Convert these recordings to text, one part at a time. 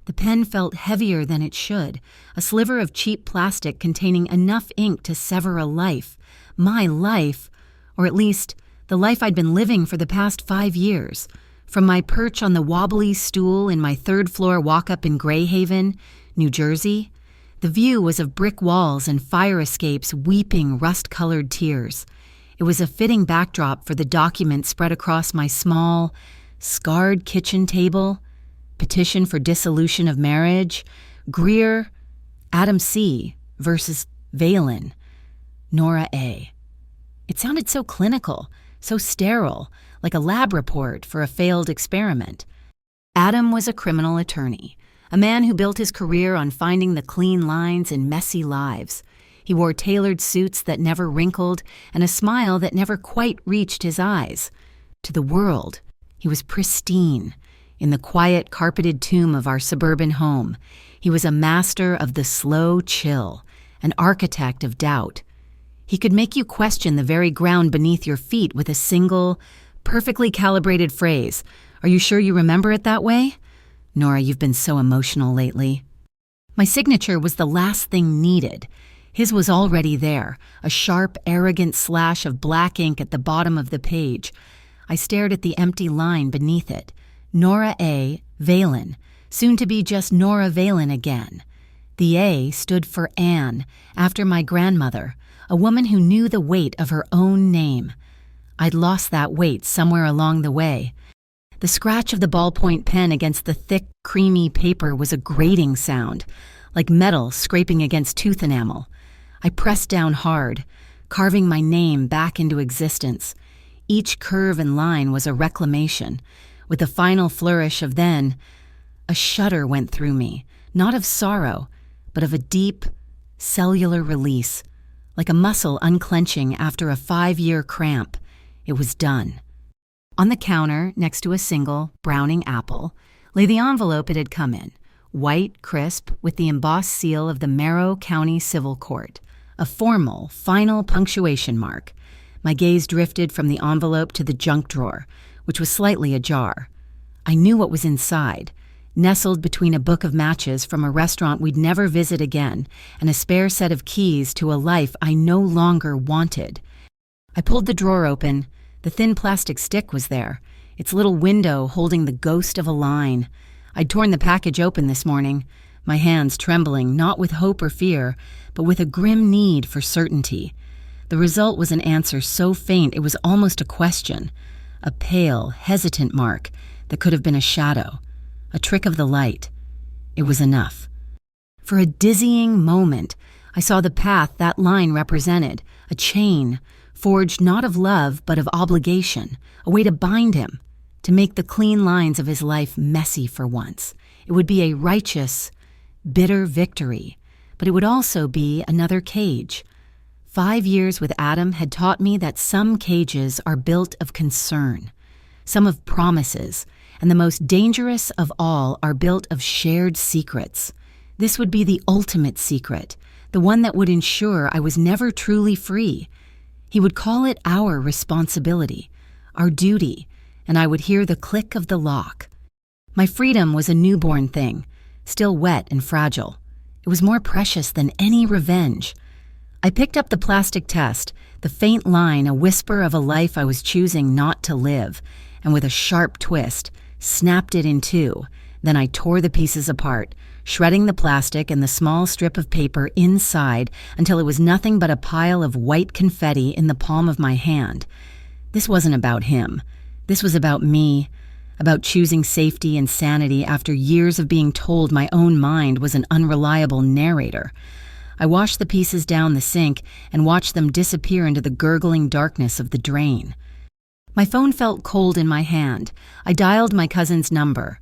The pen felt heavier than it should, a sliver of cheap plastic containing enough ink to sever a life. My life, or at least the life I'd been living for the past 5 years. From my perch on the wobbly stool in my third-floor walk-up in Greyhaven, New Jersey, the view was of brick walls and fire escapes weeping rust-colored tears. It was a fitting backdrop for the document spread across my small, scarred kitchen table: petition for dissolution of marriage, Greer, Adam C. versus Valen, Nora A. It sounded so clinical, so sterile, like a lab report for a failed experiment. Adam was a criminal attorney, a man who built his career on finding the clean lines in messy lives. He wore tailored suits that never wrinkled and a smile that never quite reached his eyes. To the world, he was pristine. In the quiet, carpeted tomb of our suburban home, he was a master of the slow chill, an architect of doubt. He could make you question the very ground beneath your feet with a single, perfectly calibrated phrase. Are you sure you remember it that way? Nora, you've been so emotional lately. My signature was the last thing needed. His was already there, a sharp, arrogant slash of black ink at the bottom of the page. I stared at the empty line beneath it. Nora A. Valen, soon to be just Nora Valen again. The A stood for Anne, after my grandmother, a woman who knew the weight of her own name. I'd lost that weight somewhere along the way. The scratch of the ballpoint pen against the thick, creamy paper was a grating sound, like metal scraping against tooth enamel. I pressed down hard, carving my name back into existence. Each curve and line was a reclamation. With the final flourish of then, a shudder went through me, not of sorrow, but of a deep, cellular release, like a muscle unclenching after a 5-year cramp. It was done. On the counter, next to a single, browning apple, lay the envelope it had come in, white, crisp, with the embossed seal of the Merrow County Civil Court, a formal, final punctuation mark. My gaze drifted from the envelope to the junk drawer, which was slightly ajar. I knew what was inside, nestled between a book of matches from a restaurant we'd never visit again and a spare set of keys to a life I no longer wanted. I pulled the drawer open. The thin plastic stick was there, its little window holding the ghost of a line. I'd torn the package open this morning, my hands trembling, not with hope or fear, but with a grim need for certainty. The result was an answer so faint it was almost a question. A pale, hesitant mark that could have been a shadow, a trick of the light. It was enough. For a dizzying moment, I saw the path that line represented, a chain, forged not of love but of obligation, a way to bind him, to make the clean lines of his life messy for once. It would be a righteous, bitter victory, but it would also be another cage. 5 years with Adam had taught me that some cages are built of concern, some of promises, and the most dangerous of all are built of shared secrets. This would be the ultimate secret, the one that would ensure I was never truly free. He would call it our responsibility, our duty, and I would hear the click of the lock. My freedom was a newborn thing, still wet and fragile. It was more precious than any revenge. I picked up the plastic test, the faint line a whisper of a life I was choosing not to live, and with a sharp twist, snapped it in two. Then I tore the pieces apart, shredding the plastic and the small strip of paper inside until it was nothing but a pile of white confetti in the palm of my hand. This wasn't about him. This was about me, about choosing safety and sanity after years of being told my own mind was an unreliable narrator. I washed the pieces down the sink and watched them disappear into the gurgling darkness of the drain. My phone felt cold in my hand. I dialed my cousin's number.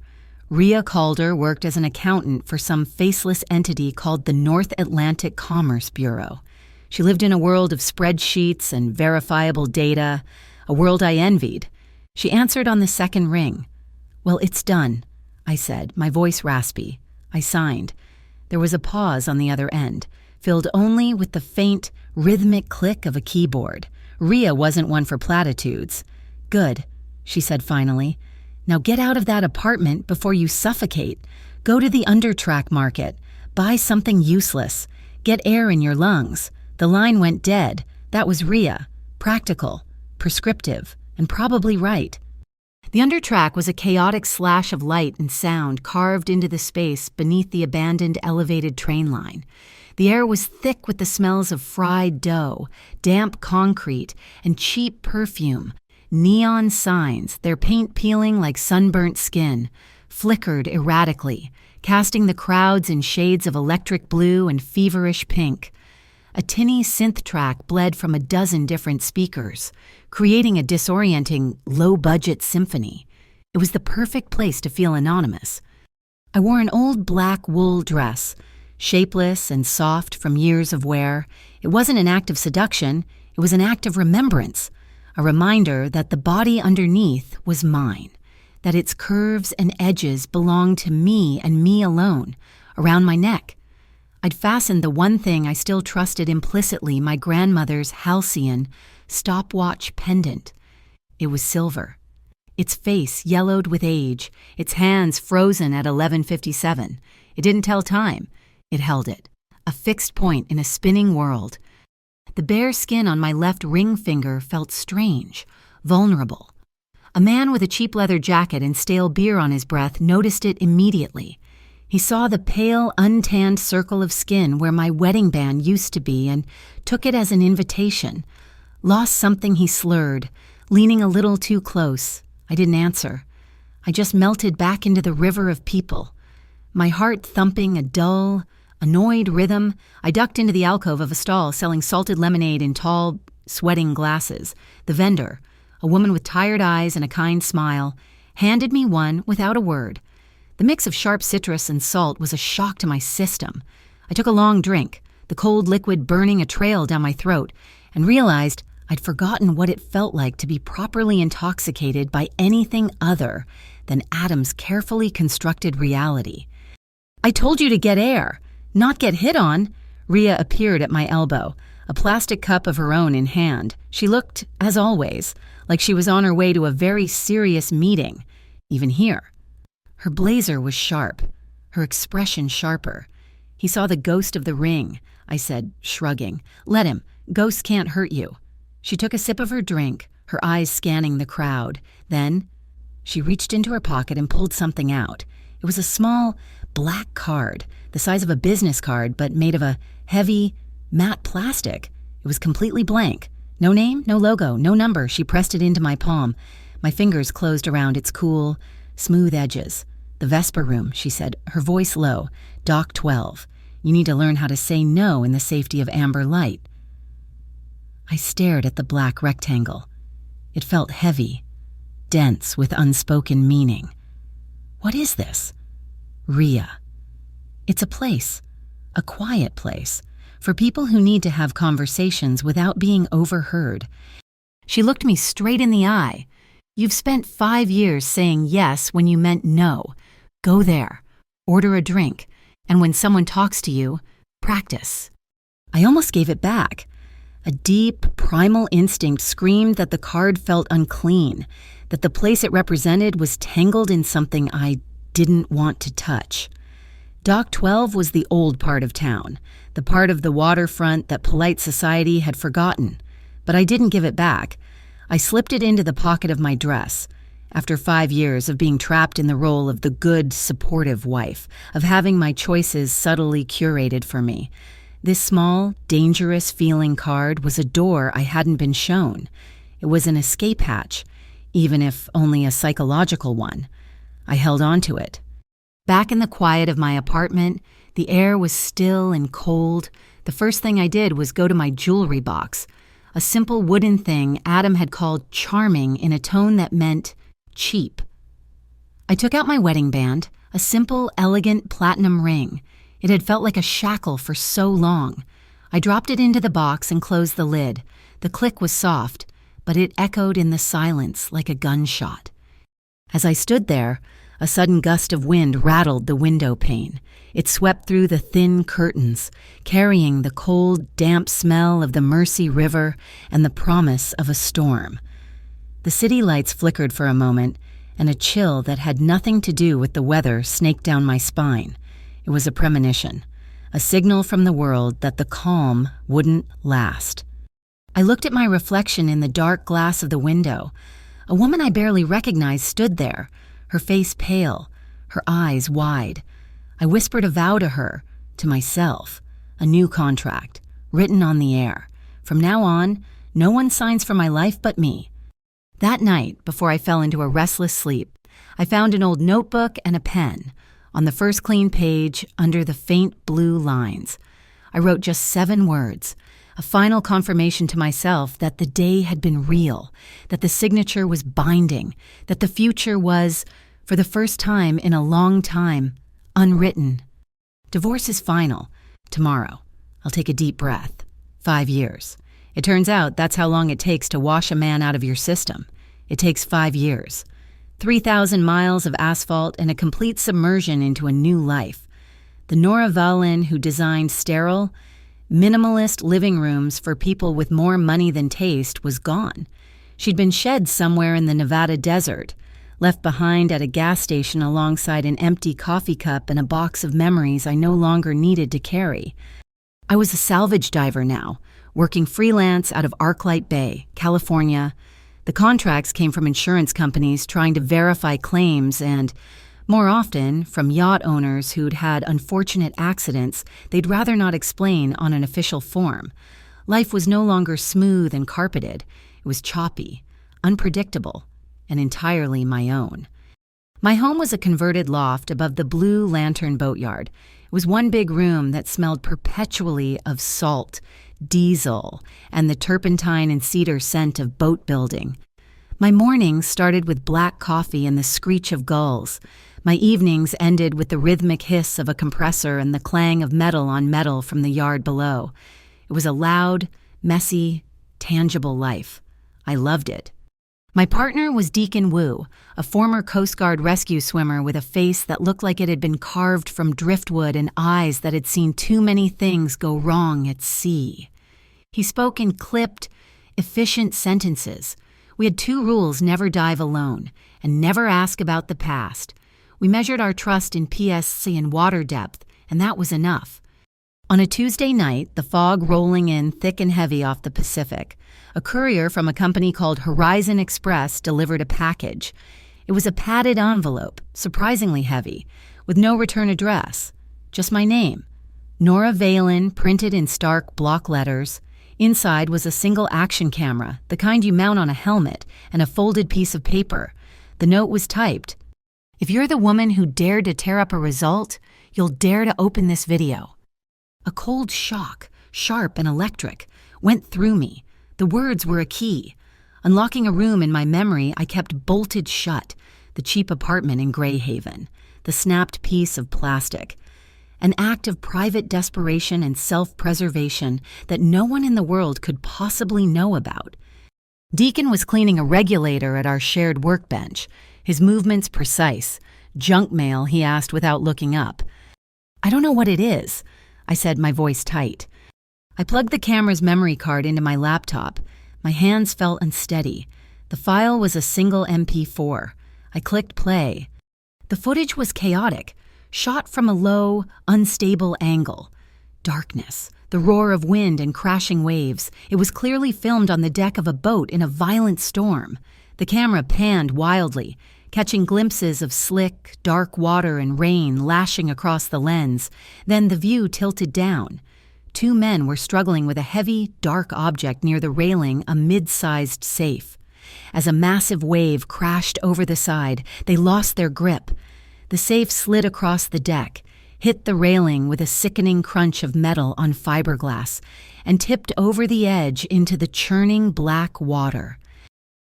Rhea Calder worked as an accountant for some faceless entity called the North Atlantic Commerce Bureau. She lived in a world of spreadsheets and verifiable data, a world I envied. She answered on the second ring. "Well, it's done," I said, my voice raspy. I signed. There was a pause on the other end, filled only with the faint, rhythmic click of a keyboard. Rhea wasn't one for platitudes. "Good," she said finally. "Now get out of that apartment before you suffocate. Go to the undertrack market. Buy something useless. Get air in your lungs. The line went dead. That was Rhea. Practical, prescriptive, and probably right. The undertrack was a chaotic slash of light and sound carved into the space beneath the abandoned elevated train line. The air was thick with the smells of fried dough, damp concrete, and cheap perfume. Neon signs, their paint peeling like sunburnt skin, flickered erratically, casting the crowds in shades of electric blue and feverish pink. A tinny synth track bled from a dozen different speakers, creating a disorienting, low-budget symphony. It was the perfect place to feel anonymous. I wore an old black wool dress, shapeless and soft from years of wear. It wasn't an act of seduction, it was an act of remembrance, a reminder that the body underneath was mine, that its curves and edges belonged to me and me alone, around my neck. I'd fastened the one thing I still trusted implicitly, my grandmother's halcyon stopwatch pendant. It was silver. Its face yellowed with age, its hands frozen at 11:57. It didn't tell time. It held it, a fixed point in a spinning world. The bare skin on my left ring finger felt strange, vulnerable. A man with a cheap leather jacket and stale beer on his breath noticed it immediately. He saw the pale, untanned circle of skin where my wedding band used to be and took it as an invitation. Lost something, he slurred, leaning a little too close. I didn't answer. I just melted back into the river of people. My heart thumping a dull, annoyed rhythm, I ducked into the alcove of a stall selling salted lemonade in tall, sweating glasses. The vendor, a woman with tired eyes and a kind smile, handed me one without a word. The mix of sharp citrus and salt was a shock to my system. I took a long drink, the cold liquid burning a trail down my throat, and realized I'd forgotten what it felt like to be properly intoxicated by anything other than Adam's carefully constructed reality. "I told you to get air, not get hit on." Rhea appeared at my elbow, a plastic cup of her own in hand. She looked, as always, like she was on her way to a very serious meeting, even here. Her blazer was sharp, her expression sharper. "He saw the ghost of the ring," I said, shrugging. "Let him. Ghosts can't hurt you." She took a sip of her drink, her eyes scanning the crowd. Then she reached into her pocket and pulled something out. It was a small, black card, the size of a business card, but made of a heavy, matte plastic. It was completely blank. No name, no logo, no number. She pressed it into my palm. My fingers closed around its cool, smooth edges. "The Vesper Room," she said, her voice low. "Dock 12. You need to learn how to say no in the safety of amber light." I stared at the black rectangle. It felt heavy, dense with unspoken meaning. What is this? Rhea. It's a place, a quiet place, for people who need to have conversations without being overheard. She looked me straight in the eye. "You've spent 5 years saying yes when you meant no. Go there, order a drink, and when someone talks to you, practice." I almost gave it back. A deep, primal instinct screamed that the card felt unclean, that the place it represented was tangled in something I didn't want to touch. Dock 12 was the old part of town, the part of the waterfront that polite society had forgotten. But I didn't give it back. I slipped it into the pocket of my dress. After 5 years of being trapped in the role of the good, supportive wife, of having my choices subtly curated for me, this small, dangerous-feeling card was a door I hadn't been shown. It was an escape hatch, even if only a psychological one. I held on to it. Back in the quiet of my apartment, the air was still and cold. The first thing I did was go to my jewelry box, a simple wooden thing Adam had called charming in a tone that meant cheap. I took out my wedding band, a simple, elegant platinum ring. It had felt like a shackle for so long. I dropped it into the box and closed the lid. The click was soft, but it echoed in the silence like a gunshot. As I stood there, a sudden gust of wind rattled the window pane. It swept through the thin curtains, carrying the cold, damp smell of the Mersey River and the promise of a storm. The city lights flickered for a moment, and a chill that had nothing to do with the weather snaked down my spine. It was a premonition, a signal from the world that the calm wouldn't last. I looked at my reflection in the dark glass of the window. A woman I barely recognized stood there, her face pale, her eyes wide. I whispered a vow to her, to myself, a new contract, written on the air. From now on, no one signs for my life but me. That night, before I fell into a restless sleep, I found an old notebook and a pen. On the first clean page, under the faint blue lines, I wrote just 7 words, a final confirmation to myself that the day had been real, that the signature was binding, that the future was, for the first time in a long time, unwritten. Divorce is final. Tomorrow. I'll take a deep breath. 5 years. It turns out that's how long it takes to wash a man out of your system. It takes 5 years. 3,000 miles of asphalt and a complete submersion into a new life. The Nora Valin who designed sterile, minimalist living rooms for people with more money than taste was gone. She'd been shed somewhere in the Nevada desert, left behind at a gas station alongside an empty coffee cup and a box of memories I no longer needed to carry. I was a salvage diver now, working freelance out of Arclight Bay, California. The contracts came from insurance companies trying to verify claims and, more often, from yacht owners who'd had unfortunate accidents they'd rather not explain on an official form. Life was no longer smooth and carpeted. It was choppy, unpredictable, and entirely my own. My home was a converted loft above the Blue Lantern boatyard. It was one big room that smelled perpetually of salt, diesel, and the turpentine and cedar scent of boat building. My mornings started with black coffee and the screech of gulls. My evenings ended with the rhythmic hiss of a compressor and the clang of metal on metal from the yard below. It was a loud, messy, tangible life. I loved it. My partner was Deacon Wu, a former Coast Guard rescue swimmer with a face that looked like it had been carved from driftwood and eyes that had seen too many things go wrong at sea. He spoke in clipped, efficient sentences. We had 2 rules: never dive alone, and never ask about the past. We measured our trust in PSC and water depth, and that was enough. On a Tuesday night, the fog rolling in thick and heavy off the Pacific, a courier from a company called Horizon Express delivered a package. It was a padded envelope, surprisingly heavy, with no return address. Just my name, Nora Valin, printed in stark block letters. Inside was a single action camera, the kind you mount on a helmet, and a folded piece of paper. The note was typed, "If you're the woman who dared to tear up a result, you'll dare to open this video." A cold shock, sharp and electric, went through me. The words were a key. Unlocking a room in my memory, I kept bolted shut. The cheap apartment in Greyhaven, the snapped piece of plastic. An act of private desperation and self-preservation that no one in the world could possibly know about. Deacon was cleaning a regulator at our shared workbench, his movements precise. "Junk mail?" he asked without looking up. "I don't know what it is," I said, my voice tight. I plugged the camera's memory card into my laptop. My hands felt unsteady. The file was a single MP4. I clicked play. The footage was chaotic, shot from a low, unstable angle. Darkness, the roar of wind and crashing waves. It was clearly filmed on the deck of a boat in a violent storm. The camera panned wildly, catching glimpses of slick, dark water and rain lashing across the lens. Then the view tilted down. 2 men were struggling with a heavy, dark object near the railing, a mid-sized safe. As a massive wave crashed over the side, they lost their grip. The safe slid across the deck, hit the railing with a sickening crunch of metal on fiberglass, and tipped over the edge into the churning black water.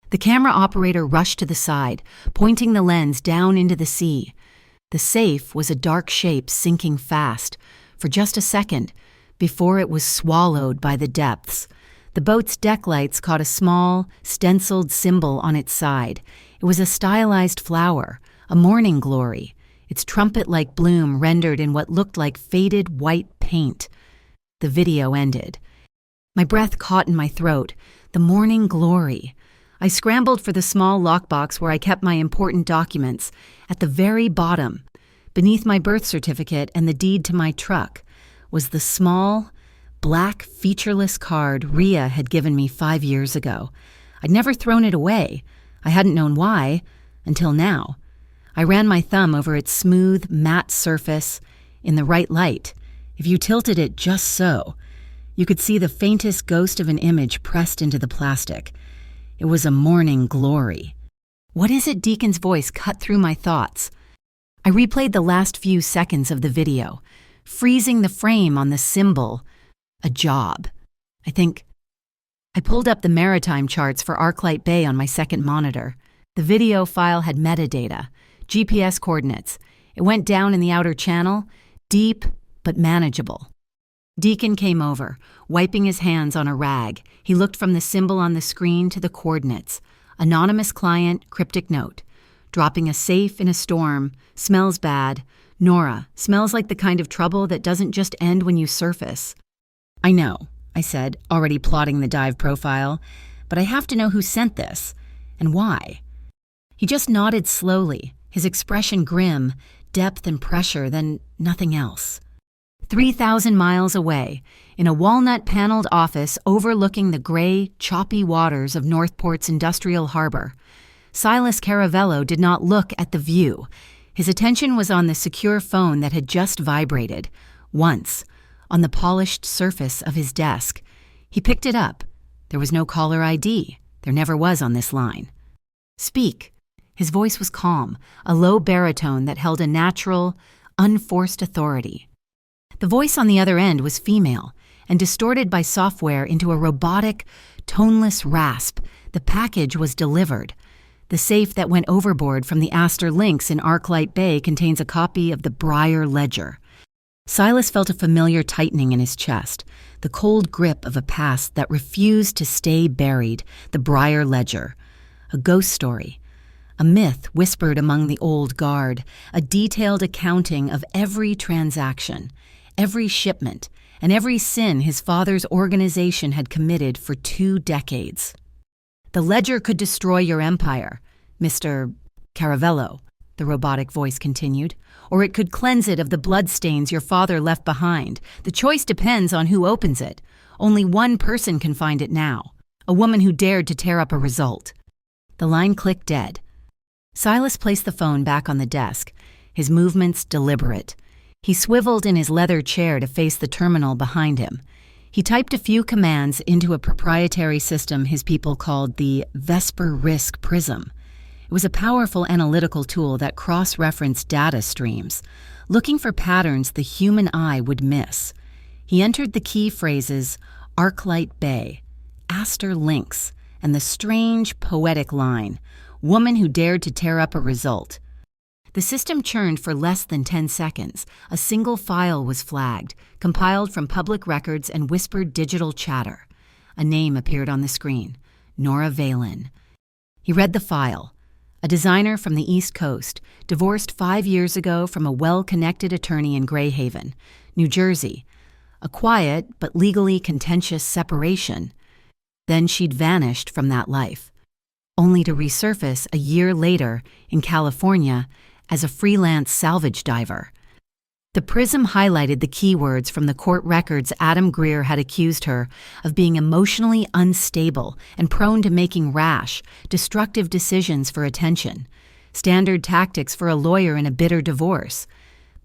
The camera operator rushed to the side, pointing the lens down into the sea. The safe was a dark shape sinking fast, for just a second, before it was swallowed by the depths. The boat's deck lights caught a small, stenciled symbol on its side. It was a stylized flower, a morning glory, its trumpet-like bloom rendered in what looked like faded white paint. The video ended. My breath caught in my throat. The morning glory. I scrambled for the small lockbox where I kept my important documents. At the very bottom, beneath my birth certificate and the deed to my truck, was the small, black, featureless card Rhea had given me 5 years ago. I'd never thrown it away. I hadn't known why, until now. I ran my thumb over its smooth, matte surface. In the right light, if you tilted it just so, you could see the faintest ghost of an image pressed into the plastic. It was a morning glory. "What is it?" Deacon's voice cut through my thoughts. I replayed the last few seconds of the video, freezing the frame on the symbol, a job. I pulled up the maritime charts for Arclight Bay on my second monitor. The video file had metadata, GPS coordinates. It went down in the outer channel, deep but manageable. Deacon came over, wiping his hands on a rag. He looked from the symbol on the screen to the coordinates. Anonymous client, cryptic note. Dropping a safe in a storm, smells bad. Nora, smells like the kind of trouble that doesn't just end when you surface. "I know," I said, already plotting the dive profile, "but I have to know who sent this, and why." He just nodded slowly, his expression grim, depth and pressure, then nothing else. 3,000 miles away, in a walnut-paneled office overlooking the gray, choppy waters of Northport's industrial harbor, Silas Caravello did not look at the view. His attention was on the secure phone that had just vibrated, once, on the polished surface of his desk. He picked it up. There was no caller ID. There never was on this line. "Speak." His voice was calm, a low baritone that held a natural, unforced authority. The voice on the other end was female and distorted by software into a robotic, toneless rasp. The package was delivered. The safe that went overboard from the Astor Links in Arclight Bay contains a copy of the Briar Ledger. Silas felt a familiar tightening in his chest, the cold grip of a past that refused to stay buried. The Briar Ledger, a ghost story, a myth whispered among the old guard, a detailed accounting of every transaction, every shipment, and every sin his father's organization had committed for 2 decades. "The ledger could destroy your empire, Mr. Caravello," the robotic voice continued, "or it could cleanse it of the bloodstains your father left behind. The choice depends on who opens it. Only one person can find it now, a woman who dared to tear up a result." The line clicked dead. Silas placed the phone back on the desk, his movements deliberate. He swiveled in his leather chair to face the terminal behind him. He typed a few commands into a proprietary system his people called the Vesper Risk Prism. It was a powerful analytical tool that cross-referenced data streams, looking for patterns the human eye would miss. He entered the key phrases Arclight Bay, Astor Links, and the strange, poetic line, "woman who dared to tear up a result." The system churned for less than 10 seconds. A single file was flagged, compiled from public records and whispered digital chatter. A name appeared on the screen, Nora Valen. He read the file. A designer from the East Coast, divorced 5 years ago from a well-connected attorney in Greyhaven, New Jersey. A quiet but legally contentious separation. Then she'd vanished from that life, only to resurface a year later in California as a freelance salvage diver. The prism highlighted the keywords from the court records Adam Greer had accused her of being emotionally unstable and prone to making rash, destructive decisions for attention, standard tactics for a lawyer in a bitter divorce.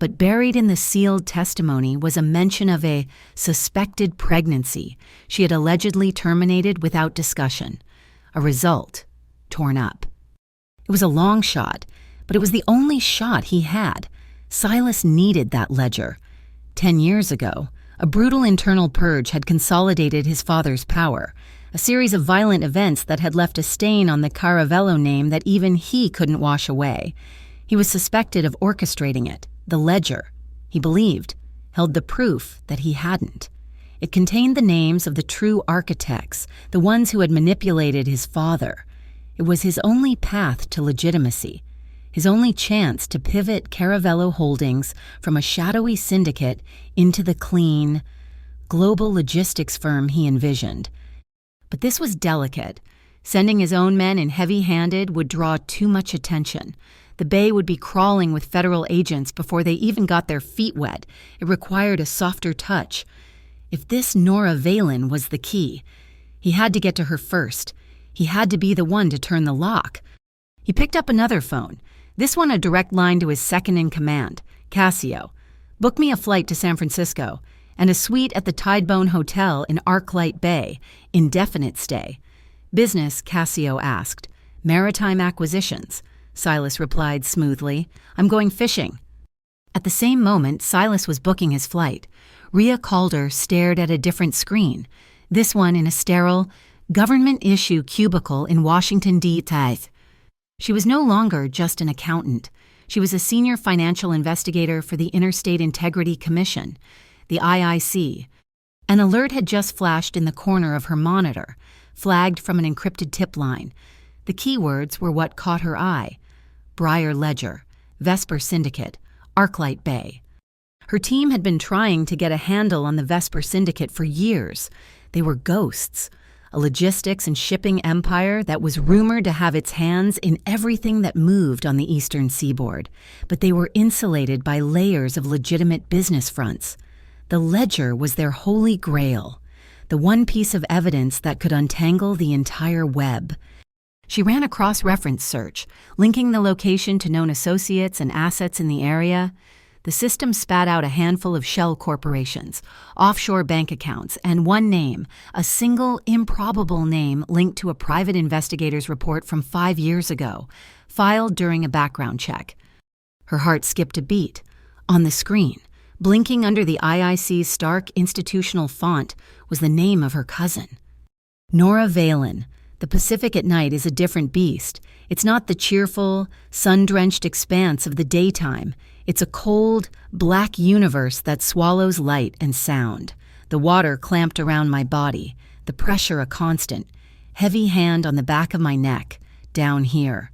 But buried in the sealed testimony was a mention of a suspected pregnancy she had allegedly terminated without discussion. A result, torn up. It was a long shot, but it was the only shot he had. Silas needed that ledger. 10 years ago, a brutal internal purge had consolidated his father's power, a series of violent events that had left a stain on the Caravello name that even he couldn't wash away. He was suspected of orchestrating it. The ledger, he believed, held the proof that he hadn't. It contained the names of the true architects, the ones who had manipulated his father. It was his only path to legitimacy, his only chance to pivot Caravello Holdings from a shadowy syndicate into the clean, global logistics firm he envisioned. But this was delicate. Sending his own men in heavy-handed would draw too much attention. The bay would be crawling with federal agents before they even got their feet wet. It required a softer touch. If this Nora Valen was the key, he had to get to her first. He had to be the one to turn the lock. He picked up another phone, this one a direct line to his second-in-command, Cassio. Book me a flight to San Francisco and a suite at the Tidebone Hotel in Arclight Bay, indefinite stay. Business, Cassio asked. Maritime acquisitions. Silas replied smoothly. I'm going fishing. At the same moment, Silas was booking his flight. Rhea Calder stared at a different screen, this one in a sterile, government-issue cubicle in Washington, D.C. She was no longer just an accountant. She was a senior financial investigator for the Interstate Integrity Commission, the IIC. An alert had just flashed in the corner of her monitor, flagged from an encrypted tip line. The keywords were what caught her eye. Briar Ledger, Vesper Syndicate, Arclight Bay. Her team had been trying to get a handle on the Vesper Syndicate for years. They were ghosts, a logistics and shipping empire that was rumored to have its hands in everything that moved on the eastern seaboard, but they were insulated by layers of legitimate business fronts. The ledger was their holy grail, the one piece of evidence that could untangle the entire web. She ran a cross-reference search, linking the location to known associates and assets in the area. The system spat out a handful of shell corporations, offshore bank accounts, and one name, a single improbable name linked to a private investigator's report from 5 years ago, filed during a background check. Her heart skipped a beat. On the screen, blinking under the IIC's stark institutional font, was the name of her cousin. Nora Valen. The Pacific at night is a different beast. It's not the cheerful, sun-drenched expanse of the daytime. It's a cold, black universe that swallows light and sound. The water clamped around my body, the pressure a constant, heavy hand on the back of my neck, down here.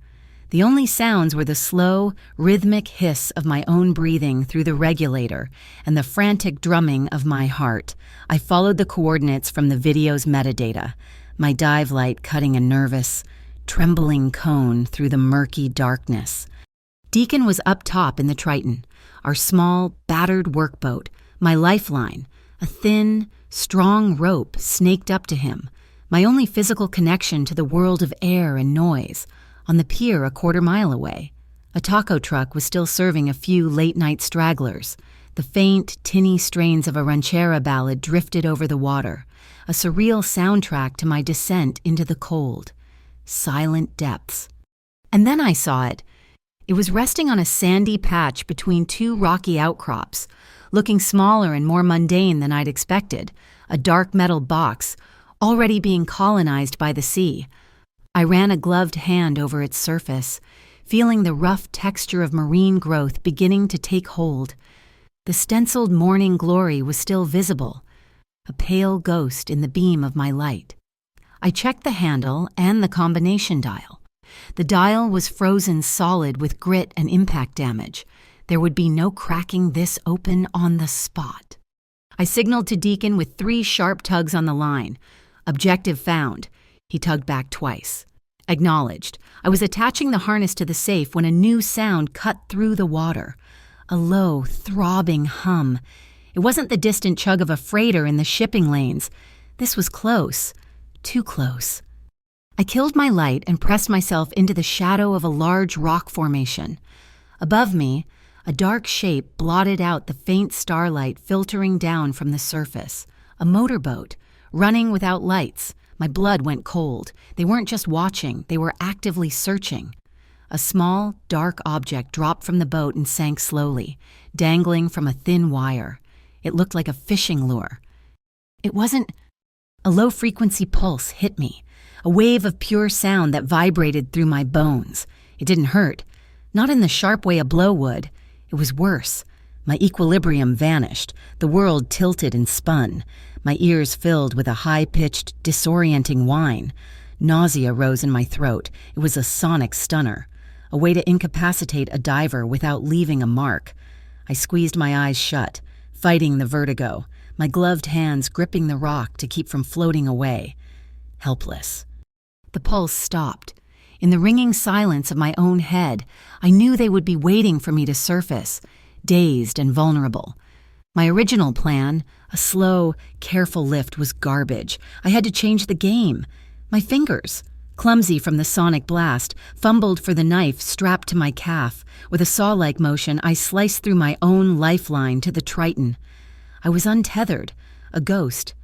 The only sounds were the slow, rhythmic hiss of my own breathing through the regulator and the frantic drumming of my heart. I followed the coordinates from the video's metadata, my dive light cutting a nervous, trembling cone through the murky darkness. Deacon was up top in the Triton, our small, battered workboat, my lifeline, a thin, strong rope snaked up to him, my only physical connection to the world of air and noise. On the pier a quarter-mile away, a taco truck was still serving a few late-night stragglers. The faint, tinny strains of a ranchera ballad drifted over the water, a surreal soundtrack to my descent into the cold, silent depths. And then I saw it. It was resting on a sandy patch between two rocky outcrops, looking smaller and more mundane than I'd expected, a dark metal box, already being colonized by the sea. I ran a gloved hand over its surface, feeling the rough texture of marine growth beginning to take hold. The stenciled morning glory was still visible, a pale ghost in the beam of my light. I checked the handle and the combination dial. The dial was frozen solid with grit and impact damage. There would be no cracking this open on the spot. I signaled to Deacon with 3 sharp tugs on the line. Objective found. He tugged back twice. Acknowledged. I was attaching the harness to the safe when a new sound cut through the water. A low, throbbing hum. It wasn't the distant chug of a freighter in the shipping lanes. This was close. Too close. I killed my light and pressed myself into the shadow of a large rock formation. Above me, a dark shape blotted out the faint starlight filtering down from the surface. A motorboat, running without lights. My blood went cold. They weren't just watching, they were actively searching. A small, dark object dropped from the boat and sank slowly, dangling from a thin wire. It looked like a fishing lure. It wasn't. A low-frequency pulse hit me, a wave of pure sound that vibrated through my bones. It didn't hurt, not in the sharp way a blow would. It was worse. My equilibrium vanished, the world tilted and spun, my ears filled with a high-pitched, disorienting whine. Nausea rose in my throat. It was a sonic stunner, a way to incapacitate a diver without leaving a mark. I squeezed my eyes shut, fighting the vertigo, my gloved hands gripping the rock to keep from floating away. Helpless. The pulse stopped. In the ringing silence of my own head, I knew they would be waiting for me to surface, dazed and vulnerable. My original plan, a slow, careful lift, was garbage. I had to change the game. My fingers, clumsy from the sonic blast, fumbled for the knife strapped to my calf. With a saw-like motion, I sliced through my own lifeline to the Triton. I was untethered, a ghost.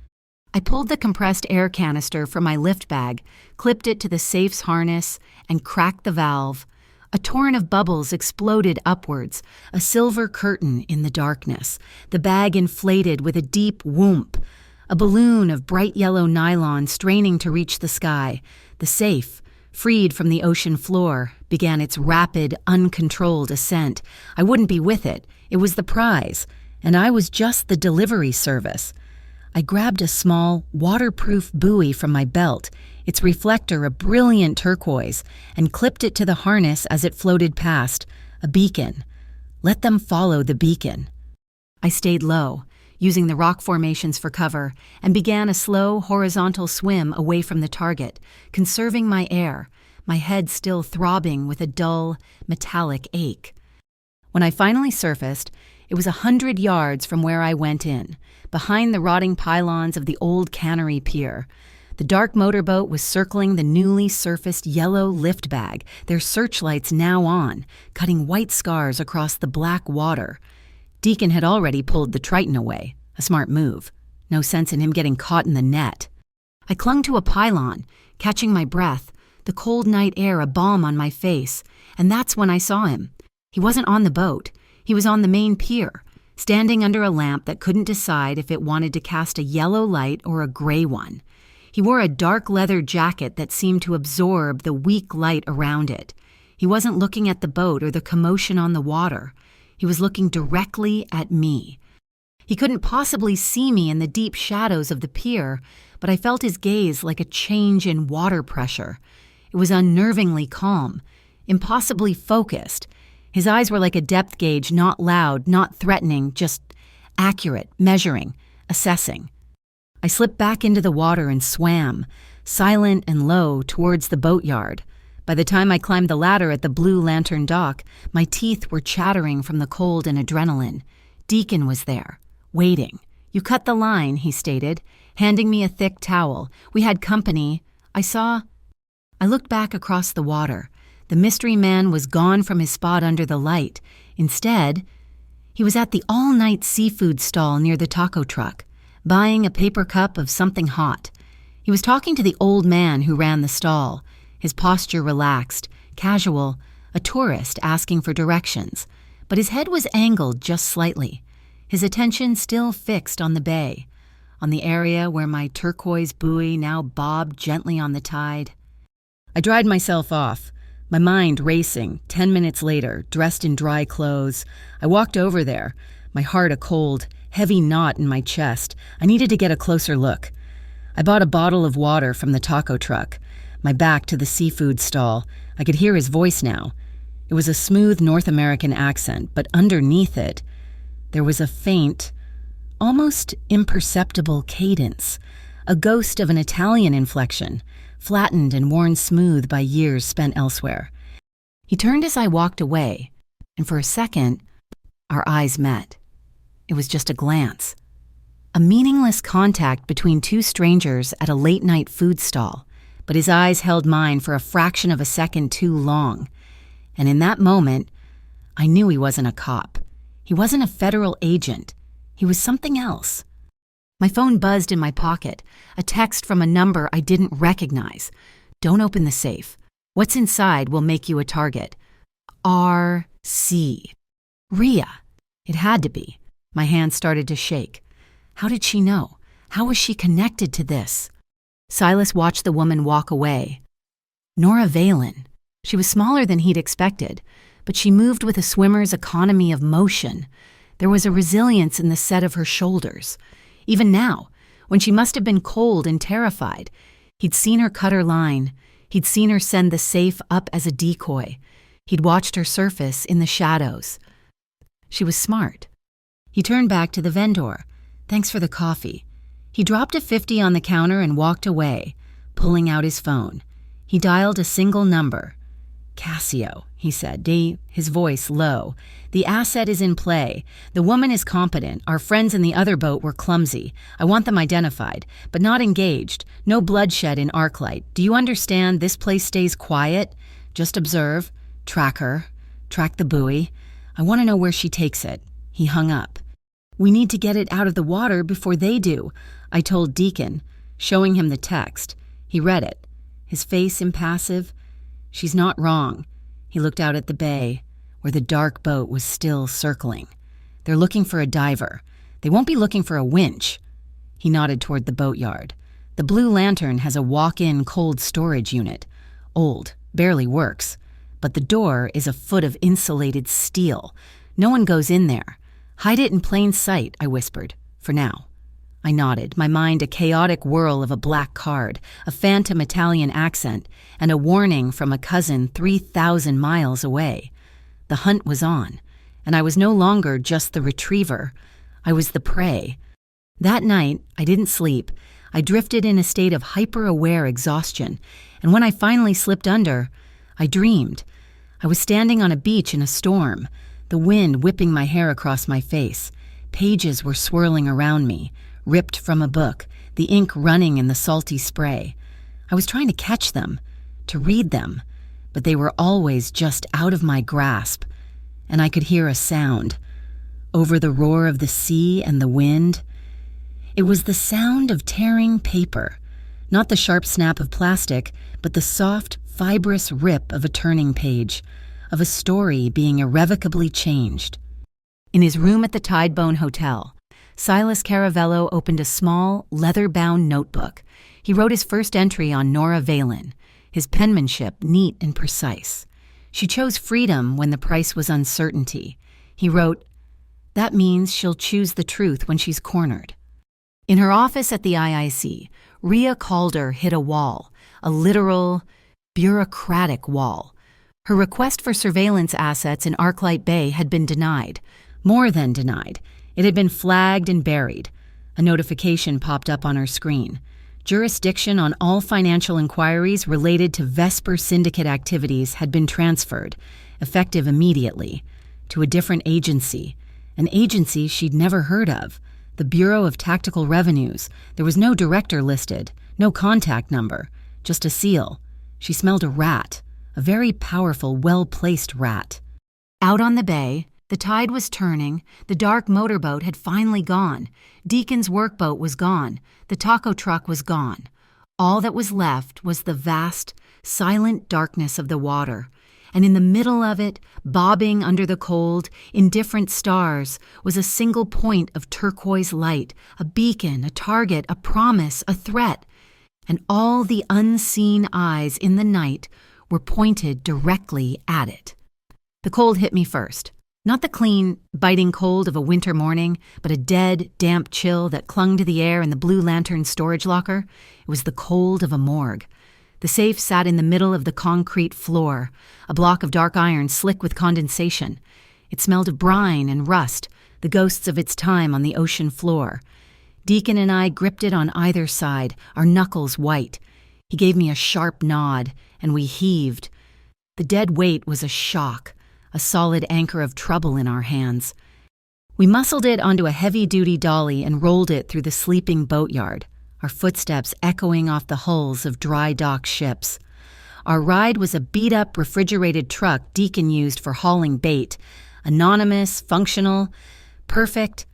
I pulled the compressed air canister from my lift bag, clipped it to the safe's harness, and cracked the valve. A torrent of bubbles exploded upwards, a silver curtain in the darkness. The bag inflated with a deep whoomp, a balloon of bright yellow nylon straining to reach the sky. The safe, freed from the ocean floor, began its rapid, uncontrolled ascent. I wouldn't be with it. It was the prize, and I was just the delivery service. I grabbed a small, waterproof buoy from my belt, its reflector a brilliant turquoise, and clipped it to the harness as it floated past, a beacon. Let them follow the beacon. I stayed low, using the rock formations for cover, and began a slow, horizontal swim away from the target, conserving my air, my head still throbbing with a dull, metallic ache. When I finally surfaced, it was 100 yards from where I went in, behind the rotting pylons of the old cannery pier. The dark motorboat was circling the newly surfaced yellow lift bag, their searchlights now on, cutting white scars across the black water. Deacon had already pulled the Triton away, a smart move. No sense in him getting caught in the net. I clung to a pylon, catching my breath, the cold night air a balm on my face, and that's when I saw him. He wasn't on the boat. He was on the main pier, standing under a lamp that couldn't decide if it wanted to cast a yellow light or a gray one. He wore a dark leather jacket that seemed to absorb the weak light around it. He wasn't looking at the boat or the commotion on the water. He was looking directly at me. He couldn't possibly see me in the deep shadows of the pier, but I felt his gaze like a change in water pressure. It was unnervingly calm, impossibly focused. His eyes were like a depth gauge, not loud, not threatening, just accurate, measuring, assessing. I slipped back into the water and swam, silent and low, towards the boatyard. By the time I climbed the ladder at the Blue Lantern dock, my teeth were chattering from the cold and adrenaline. Deacon was there, waiting. "You cut the line," he stated, handing me a thick towel. "We had company." I looked back across the water. The mystery man was gone from his spot under the light. Instead, he was at the all-night seafood stall near the taco truck, buying a paper cup of something hot. He was talking to the old man who ran the stall, his posture relaxed, casual, a tourist asking for directions. But his head was angled just slightly, his attention still fixed on the bay, on the area where my turquoise buoy now bobbed gently on the tide. I dried myself off, my mind racing. 10 minutes later, dressed in dry clothes, I walked over there, my heart a cold, heavy knot in my chest. I needed to get a closer look. I bought a bottle of water from the taco truck, my back to the seafood stall. I could hear his voice now. It was a smooth North American accent, but underneath it, there was a faint, almost imperceptible cadence, a ghost of an Italian inflection, flattened and worn smooth by years spent elsewhere. He turned as I walked away, and for a second, our eyes met. It was just a glance. A meaningless contact between two strangers at a late-night food stall, but his eyes held mine for a fraction of a second too long. And in that moment, I knew he wasn't a cop. He wasn't a federal agent. He was something else. My phone buzzed in my pocket, a text from a number I didn't recognize. "Don't open the safe. What's inside will make you a target. R.C. Rhea. It had to be. My hand started to shake. How did she know? How was she connected to this? Silas watched the woman walk away. Nora Valen. She was smaller than he'd expected, but she moved with a swimmer's economy of motion. There was a resilience in the set of her shoulders. Even now, when she must have been cold and terrified, he'd seen her cut her line. He'd seen her send the safe up as a decoy. He'd watched her surface in the shadows. She was smart. He turned back to the vendor. "Thanks for the coffee." He dropped a 50 on the counter and walked away, pulling out his phone. He dialed a single number. "Cassio," he said, his voice low. "The asset is in play. The woman is competent. Our friends in the other boat were clumsy. I want them identified, but not engaged. No bloodshed in Arclight. Do you understand? This place stays quiet. Just observe. Track her. Track the buoy. I want to know where she takes it." He hung up. "We need to get it out of the water before they do," I told Deacon, showing him the text. He read it, his face impassive. "She's not wrong." He looked out at the bay, where the dark boat was still circling. "They're looking for a diver. They won't be looking for a winch." He nodded toward the boatyard. "The Blue Lantern has a walk-in cold storage unit. Old, barely works. But the door is a foot of insulated steel. No one goes in there. Hide it in plain sight," I whispered, "for now." I nodded, my mind a chaotic whirl of a black card, a phantom Italian accent, and a warning from a cousin 3,000 miles away. The hunt was on, and I was no longer just the retriever. I was the prey. That night, I didn't sleep. I drifted in a state of hyper-aware exhaustion, and when I finally slipped under, I dreamed. I was standing on a beach in a storm, the wind whipping my hair across my face. Pages were swirling around me, ripped from a book, the ink running in the salty spray. I was trying to catch them, to read them, but they were always just out of my grasp, and I could hear a sound. Over the roar of the sea and the wind, it was the sound of tearing paper, not the sharp snap of plastic, but the soft, fibrous rip of a turning page, of a story being irrevocably changed. In his room at the Tidebone Hotel, Silas Caravello opened a small, leather-bound notebook. He wrote his first entry on Nora Valen, his penmanship neat and precise. She chose freedom when the price was uncertainty. He wrote, "That means she'll choose the truth when she's cornered." In her office at the IIC, Rhea Calder hit a wall, a literal, bureaucratic wall. Her request for surveillance assets in Arclight Bay had been denied. More than denied. It had been flagged and buried. A notification popped up on her screen. Jurisdiction on all financial inquiries related to Vesper Syndicate activities had been transferred, effective immediately, to a different agency, an agency she'd never heard of, the Bureau of Tactical Revenues. There was no director listed, no contact number, just a seal. She smelled a rat, a very powerful, well-placed rat. Out on the bay, the tide was turning, the dark motorboat had finally gone, Deacon's workboat was gone, the taco truck was gone. All that was left was the vast, silent darkness of the water, and in the middle of it, bobbing under the cold, indifferent stars, was a single point of turquoise light, a beacon, a target, a promise, a threat, and all the unseen eyes in the night were pointed directly at it. The cold hit me first. Not the clean, biting cold of a winter morning, but a dead, damp chill that clung to the air in the Blue Lantern storage locker. It was the cold of a morgue. The safe sat in the middle of the concrete floor, a block of dark iron slick with condensation. It smelled of brine and rust, the ghosts of its time on the ocean floor. Deacon and I gripped it on either side, our knuckles white. He gave me a sharp nod, and we heaved. The dead weight was a shock, a solid anchor of trouble in our hands. We muscled it onto a heavy-duty dolly and rolled it through the sleeping boatyard, our footsteps echoing off the hulls of dry dock ships. Our ride was a beat-up refrigerated truck Deacon used for hauling bait, anonymous, functional, perfect.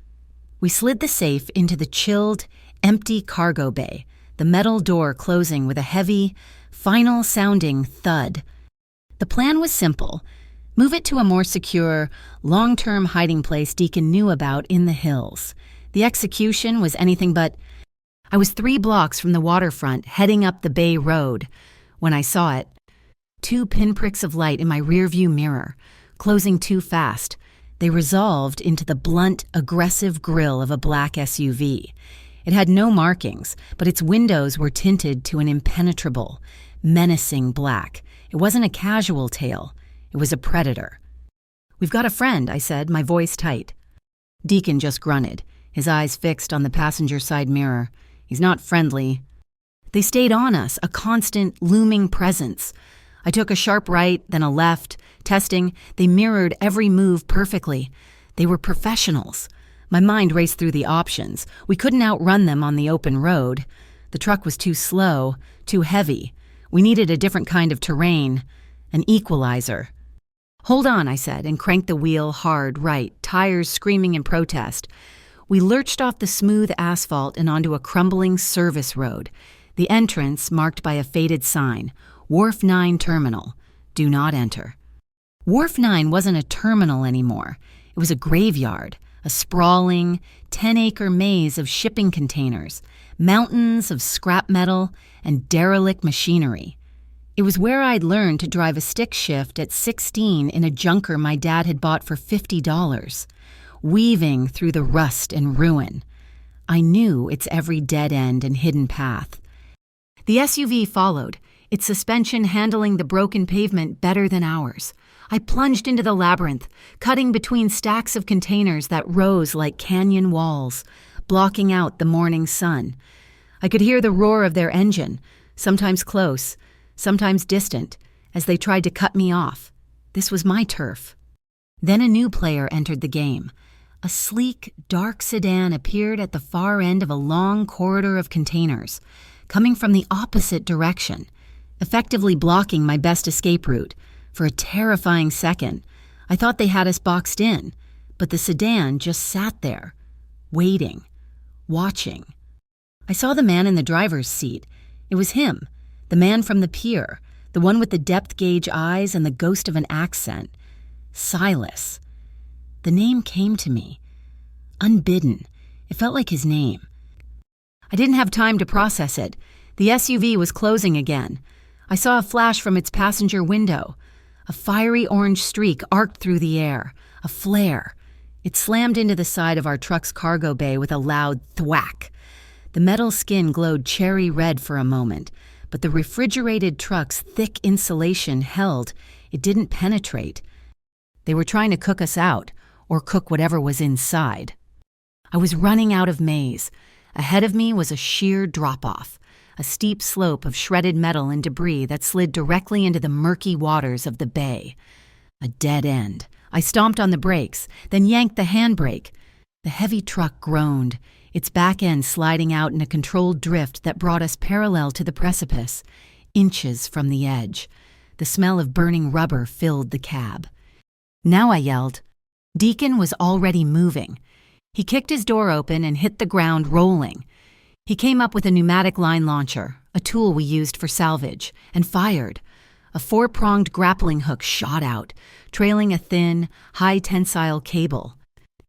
We slid the safe into the chilled, empty cargo bay, the metal door closing with a heavy, final-sounding thud. The plan was simple. Move it to a more secure, long-term hiding place Deacon knew about in the hills. The execution was anything but... I was 3 blocks from the waterfront, heading up the Bay Road, when I saw it. 2 pinpricks of light in my rearview mirror, closing too fast. They resolved into the blunt, aggressive grille of a black SUV. It had no markings, but its windows were tinted to an impenetrable, menacing black. It wasn't a casual tail. It was a predator. "We've got a friend," I said, my voice tight. Deacon just grunted, his eyes fixed on the passenger side mirror. "He's not friendly." They stayed on us, a constant, looming presence. I took a sharp right, then a left. Testing, they mirrored every move perfectly. They were professionals. My mind raced through the options. We couldn't outrun them on the open road. The truck was too slow, too heavy. We needed a different kind of terrain, an equalizer. "Hold on," I said, and cranked the wheel hard right, tires screaming in protest. We lurched off the smooth asphalt and onto a crumbling service road. The entrance marked by a faded sign, Wharf 9 Terminal, do not enter. Wharf 9 wasn't a terminal anymore. It was a graveyard, a sprawling, 10-acre maze of shipping containers, mountains of scrap metal, and derelict machinery. It was where I'd learned to drive a stick shift at 16 in a junker my dad had bought for $50, weaving through the rust and ruin. I knew its every dead end and hidden path. The SUV followed, its suspension handling the broken pavement better than ours. I plunged into the labyrinth, cutting between stacks of containers that rose like canyon walls, blocking out the morning sun. I could hear the roar of their engine, sometimes close, sometimes distant, as they tried to cut me off. This was my turf. Then a new player entered the game. A sleek, dark sedan appeared at the far end of a long corridor of containers, coming from the opposite direction, effectively blocking my best escape route. For a terrifying second, I thought they had us boxed in, but the sedan just sat there, waiting, watching. I saw the man in the driver's seat. It was him, the man from the pier, the one with the depth gauge eyes and the ghost of an accent. Silas. The name came to me. Unbidden. It felt like his name. I didn't have time to process it. The SUV was closing again. I saw a flash from its passenger window. A fiery orange streak arced through the air. A flare. It slammed into the side of our truck's cargo bay with a loud thwack. The metal skin glowed cherry red for a moment, but the refrigerated truck's thick insulation held. It didn't penetrate. They were trying to cook us out, or cook whatever was inside. I was running out of maze. Ahead of me was a sheer drop-off, a steep slope of shredded metal and debris that slid directly into the murky waters of the bay. A dead end. I stomped on the brakes, then yanked the handbrake. The heavy truck groaned, its back end sliding out in a controlled drift that brought us parallel to the precipice, inches from the edge. The smell of burning rubber filled the cab. Now I yelled. Deacon was already moving. He kicked his door open and hit the ground rolling. He came up with a pneumatic line launcher, a tool we used for salvage, and fired. A 4-pronged grappling hook shot out, trailing a thin, high-tensile cable.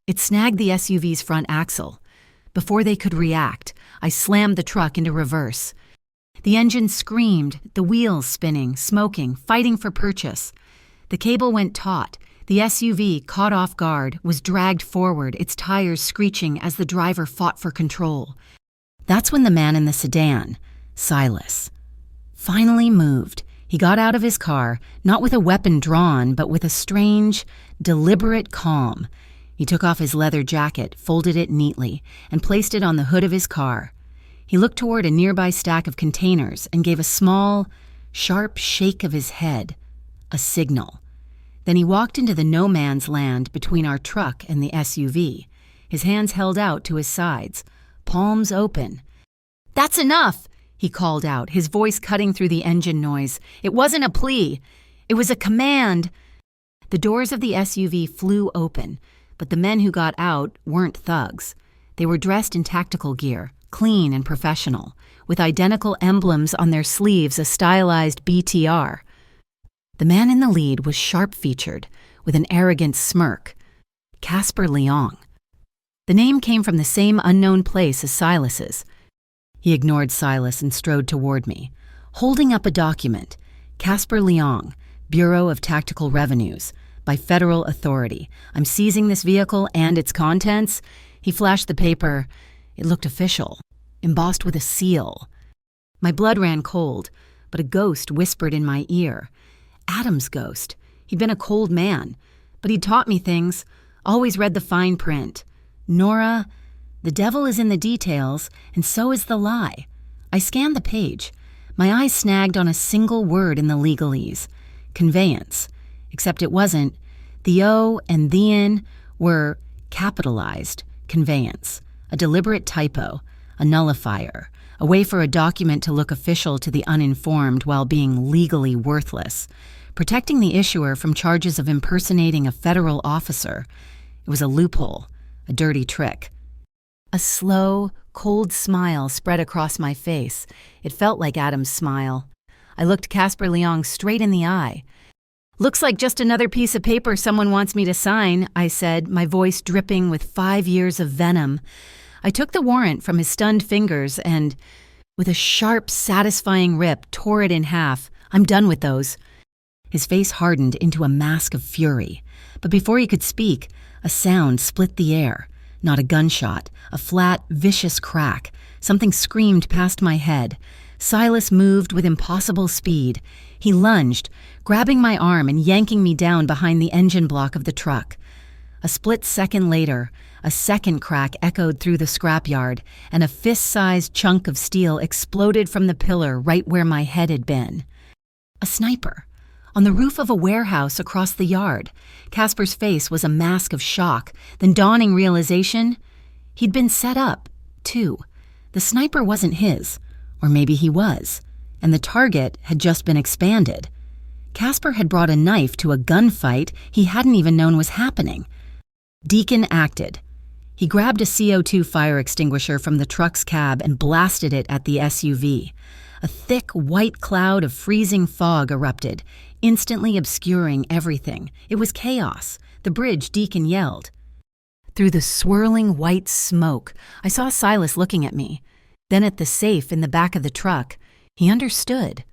It snagged the SUV's front axle. Before they could react, I slammed the truck into reverse. The engine screamed, the wheels spinning, smoking, fighting for purchase. The cable went taut. The SUV, caught off guard, was dragged forward, its tires screeching as the driver fought for control. That's when the man in the sedan, Silas, finally moved. He got out of his car, not with a weapon drawn, but with a strange, deliberate calm. He took off his leather jacket, folded it neatly, and placed it on the hood of his car. He looked toward a nearby stack of containers and gave a small, sharp shake of his head, a signal. Then he walked into the no-man's land between our truck and the SUV, his hands held out to his sides, palms open. "That's enough!" he called out, his voice cutting through the engine noise. It wasn't a plea. It was a command. The doors of the SUV flew open, but the men who got out weren't thugs. They were dressed in tactical gear, clean and professional, with identical emblems on their sleeves, a stylized BTR. The man in the lead was sharp-featured, with an arrogant smirk. Casper Leong. The name came from the same unknown place as Silas's. He ignored Silas and strode toward me, holding up a document. Casper Leong, Bureau of Tactical Revenues, by federal authority. I'm seizing this vehicle and its contents. He flashed the paper. It looked official, embossed with a seal. My blood ran cold, but a ghost whispered in my ear. Adam's ghost. He'd been a cold man, but he'd taught me things, always read the fine print. Nora, the devil is in the details, and so is the lie. I scanned the page. My eyes snagged on a single word in the legalese: conveyance. Except it wasn't. The O and the N were capitalized: conveyance. A deliberate typo, a nullifier, a way for a document to look official to the uninformed while being legally worthless, protecting the issuer from charges of impersonating a federal officer. It was a loophole, a dirty trick. A slow, cold smile spread across my face. It felt like Adam's smile. I looked Casper Leong straight in the eye. "Looks like just another piece of paper someone wants me to sign," I said, my voice dripping with 5 years of venom. I took the warrant from his stunned fingers and, with a sharp, satisfying rip, tore it in half. "I'm done with those." His face hardened into a mask of fury. But before he could speak, a sound split the air. Not a gunshot, a flat, vicious crack. Something screamed past my head. Silas moved with impossible speed. He lunged, grabbing my arm and yanking me down behind the engine block of the truck. A split second later, a second crack echoed through the scrapyard, and a fist-sized chunk of steel exploded from the pillar right where my head had been. A sniper. On the roof of a warehouse across the yard. Casper's face was a mask of shock, then dawning realization. He'd been set up, too. The sniper wasn't his, or maybe he was, and the target had just been expanded. Casper had brought a knife to a gunfight he hadn't even known was happening. Deacon acted. He grabbed a CO2 fire extinguisher from the truck's cab and blasted it at the SUV. A thick, white cloud of freezing fog erupted, instantly obscuring everything. It was chaos. The bridge, Deacon yelled. Through the swirling white smoke, I saw Silas looking at me. Then at the safe in the back of the truck. He understood.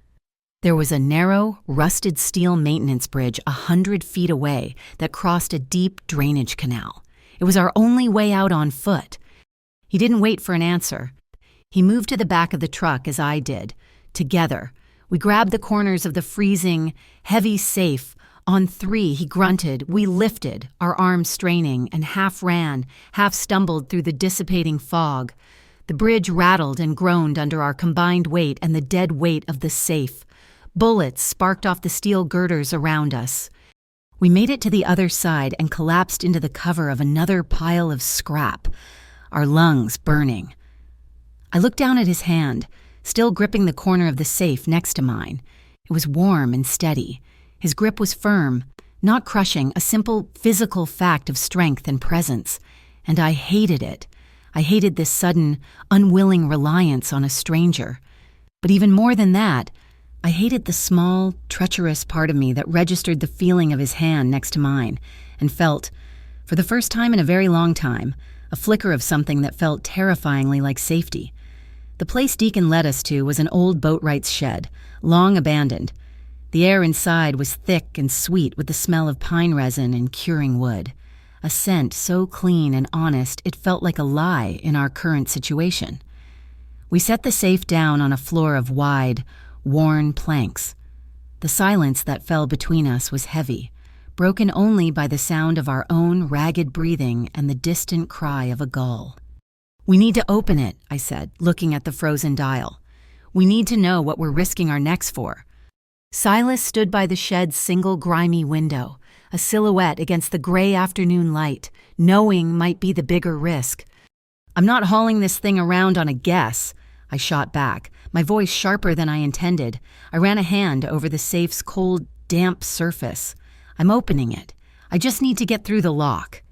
There was a narrow, rusted steel maintenance bridge 100 feet away that crossed a deep drainage canal. It was our only way out on foot. He didn't wait for an answer. He moved to the back of the truck as I did. Together, we grabbed the corners of the freezing, heavy safe. On 3, he grunted. We lifted, our arms straining, and half ran, half stumbled through the dissipating fog. The bridge rattled and groaned under our combined weight and the dead weight of the safe. Bullets sparked off the steel girders around us. We made it to the other side and collapsed into the cover of another pile of scrap, our lungs burning. I looked down at his hand, still gripping the corner of the safe next to mine. It was warm and steady. His grip was firm, not crushing, a simple physical fact of strength and presence. And I hated it. I hated this sudden, unwilling reliance on a stranger. But even more than that, I hated the small, treacherous part of me that registered the feeling of his hand next to mine and felt, for the first time in a very long time, a flicker of something that felt terrifyingly like safety. The place Deacon led us to was an old boatwright's shed, long abandoned. The air inside was thick and sweet with the smell of pine resin and curing wood, a scent so clean and honest it felt like a lie in our current situation. We set the safe down on a floor of wide, worn planks. The silence that fell between us was heavy, broken only by the sound of our own ragged breathing and the distant cry of a gull. "We need to open it," I said, looking at the frozen dial. "We need to know what we're risking our necks for." Silas stood by the shed's single grimy window, a silhouette against the gray afternoon light, knowing might be the bigger risk. "I'm not hauling this thing around on a guess," I shot back, my voice sharper than I intended. I ran a hand over the safe's cold, damp surface. "I'm opening it. I just need to get through the lock.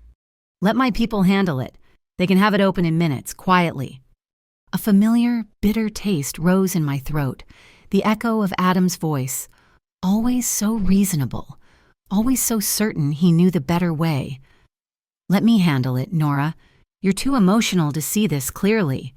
Let my people handle it. They can have it open in minutes, quietly." A familiar, bitter taste rose in my throat, the echo of Adam's voice, always so reasonable, always so certain he knew the better way. "Let me handle it, Nora. You're too emotional to see this clearly."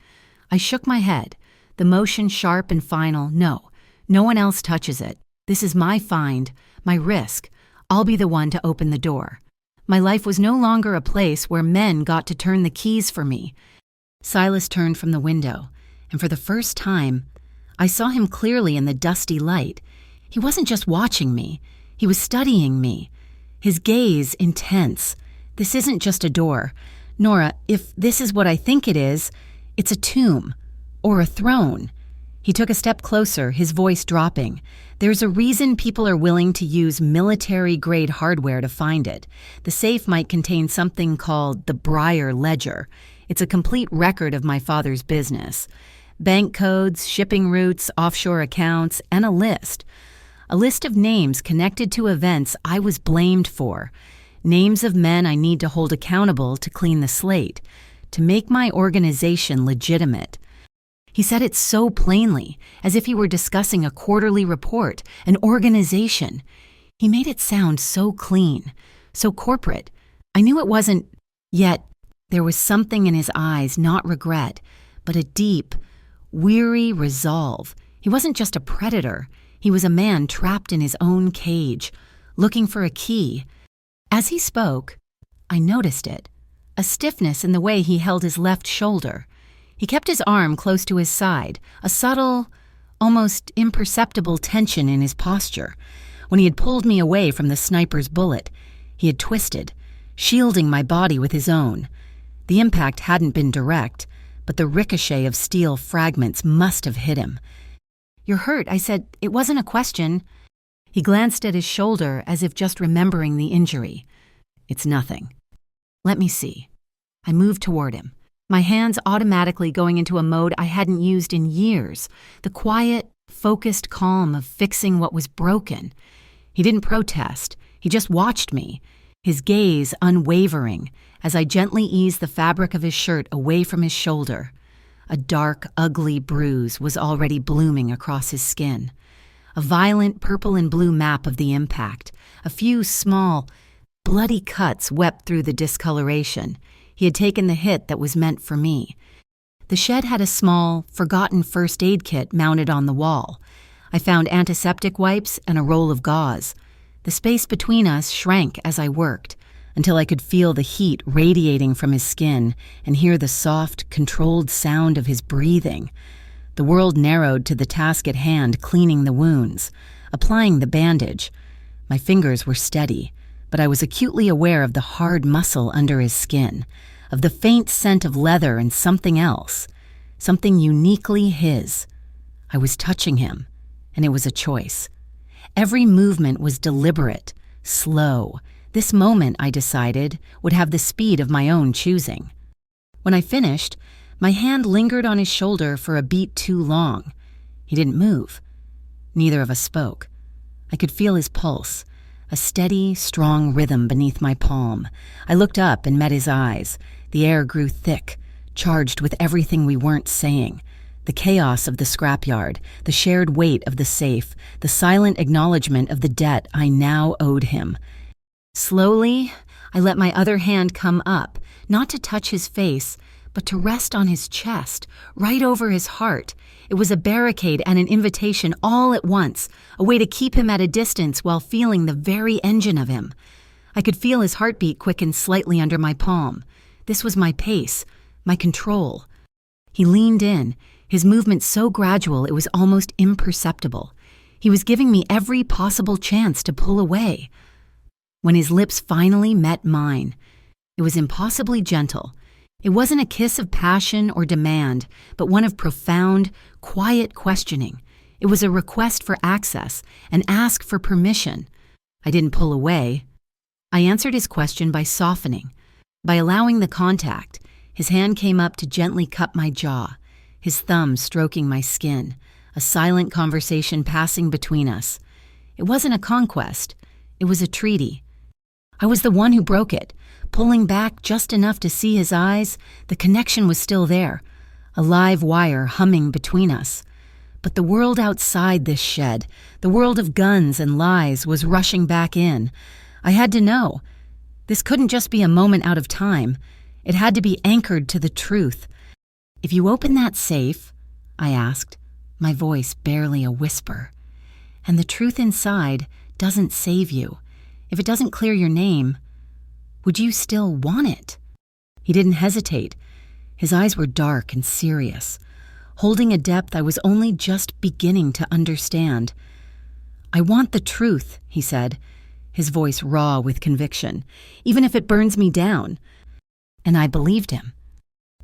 I shook my head, the motion sharp and final. "No, no one else touches it. This is my find, my risk. I'll be the one to open the door." My life was no longer a place where men got to turn the keys for me. Silas turned from the window, and for the first time, I saw him clearly in the dusty light. He wasn't just watching me. He was studying me. His gaze intense. "This isn't just a door. Nora, if this is what I think it is, it's a tomb or a throne. He took a step closer, his voice dropping. There's a reason people are willing to use military-grade hardware to find it. The safe might contain something called the Breyer Ledger. It's a complete record of my father's business. Bank codes, shipping routes, offshore accounts, and a list. A list of names connected to events I was blamed for. Names of men I need to hold accountable to clean the slate, to make my organization legitimate. He said it so plainly, as if he were discussing a quarterly report, an organization. He made it sound so clean, so corporate. I knew it wasn't, yet there was something in his eyes, not regret, but a deep, weary resolve. He wasn't just a predator. He was a man trapped in his own cage, looking for a key. As he spoke, I noticed it, a stiffness in the way he held his left shoulder. He kept his arm close to his side, a subtle, almost imperceptible tension in his posture. When he had pulled me away from the sniper's bullet, he had twisted, shielding my body with his own. The impact hadn't been direct, but the ricochet of steel fragments must have hit him. "You're hurt," I said. "It wasn't a question." He glanced at his shoulder as if just remembering the injury. "It's nothing." "Let me see." I moved toward him, my hands automatically going into a mode I hadn't used in years, the quiet, focused calm of fixing what was broken. He didn't protest. He just watched me, his gaze unwavering, as I gently eased the fabric of his shirt away from his shoulder. A dark, ugly bruise was already blooming across his skin. A violent purple and blue map of the impact. A few small, bloody cuts wept through the discoloration. He had taken the hit that was meant for me. The shed had a small, forgotten first aid kit mounted on the wall. I found antiseptic wipes and a roll of gauze. The space between us shrank as I worked, until I could feel the heat radiating from his skin and hear the soft, controlled sound of his breathing. The world narrowed to the task at hand, cleaning the wounds, applying the bandage. My fingers were steady, but I was acutely aware of the hard muscle under his skin, of the faint scent of leather and something else, something uniquely his. I was touching him, and it was a choice. Every movement was deliberate, slow. This moment, I decided, would have the speed of my own choosing. When I finished, my hand lingered on his shoulder for a beat too long. He didn't move. Neither of us spoke. I could feel his pulse, a steady, strong rhythm beneath my palm. I looked up and met his eyes. The air grew thick, charged with everything we weren't saying. The chaos of the scrapyard, the shared weight of the safe, the silent acknowledgement of the debt I now owed him. Slowly, I let my other hand come up, not to touch his face, but to rest on his chest, right over his heart. It was a barricade and an invitation all at once, a way to keep him at a distance while feeling the very engine of him. I could feel his heartbeat quicken slightly under my palm. This was my pace, my control. He leaned in, his movement so gradual it was almost imperceptible. He was giving me every possible chance to pull away. When his lips finally met mine, it was impossibly gentle. It wasn't a kiss of passion or demand, but one of profound, quiet questioning. It was a request for access, an ask for permission. I didn't pull away. I answered his question by softening, by allowing the contact. His hand came up to gently cup my jaw, his thumb stroking my skin, a silent conversation passing between us. It wasn't a conquest. It was a treaty. I was the one who broke it, pulling back just enough to see his eyes. The connection was still there, a live wire humming between us. But the world outside this shed, the world of guns and lies, was rushing back in. I had to know. This couldn't just be a moment out of time. It had to be anchored to the truth. "If you open that safe," I asked, my voice barely a whisper, "and the truth inside doesn't save you, if it doesn't clear your name, would you still want it?" He didn't hesitate. His eyes were dark and serious, holding a depth I was only just beginning to understand. "I want the truth," he said, his voice raw with conviction, "even if it burns me down." And I believed him.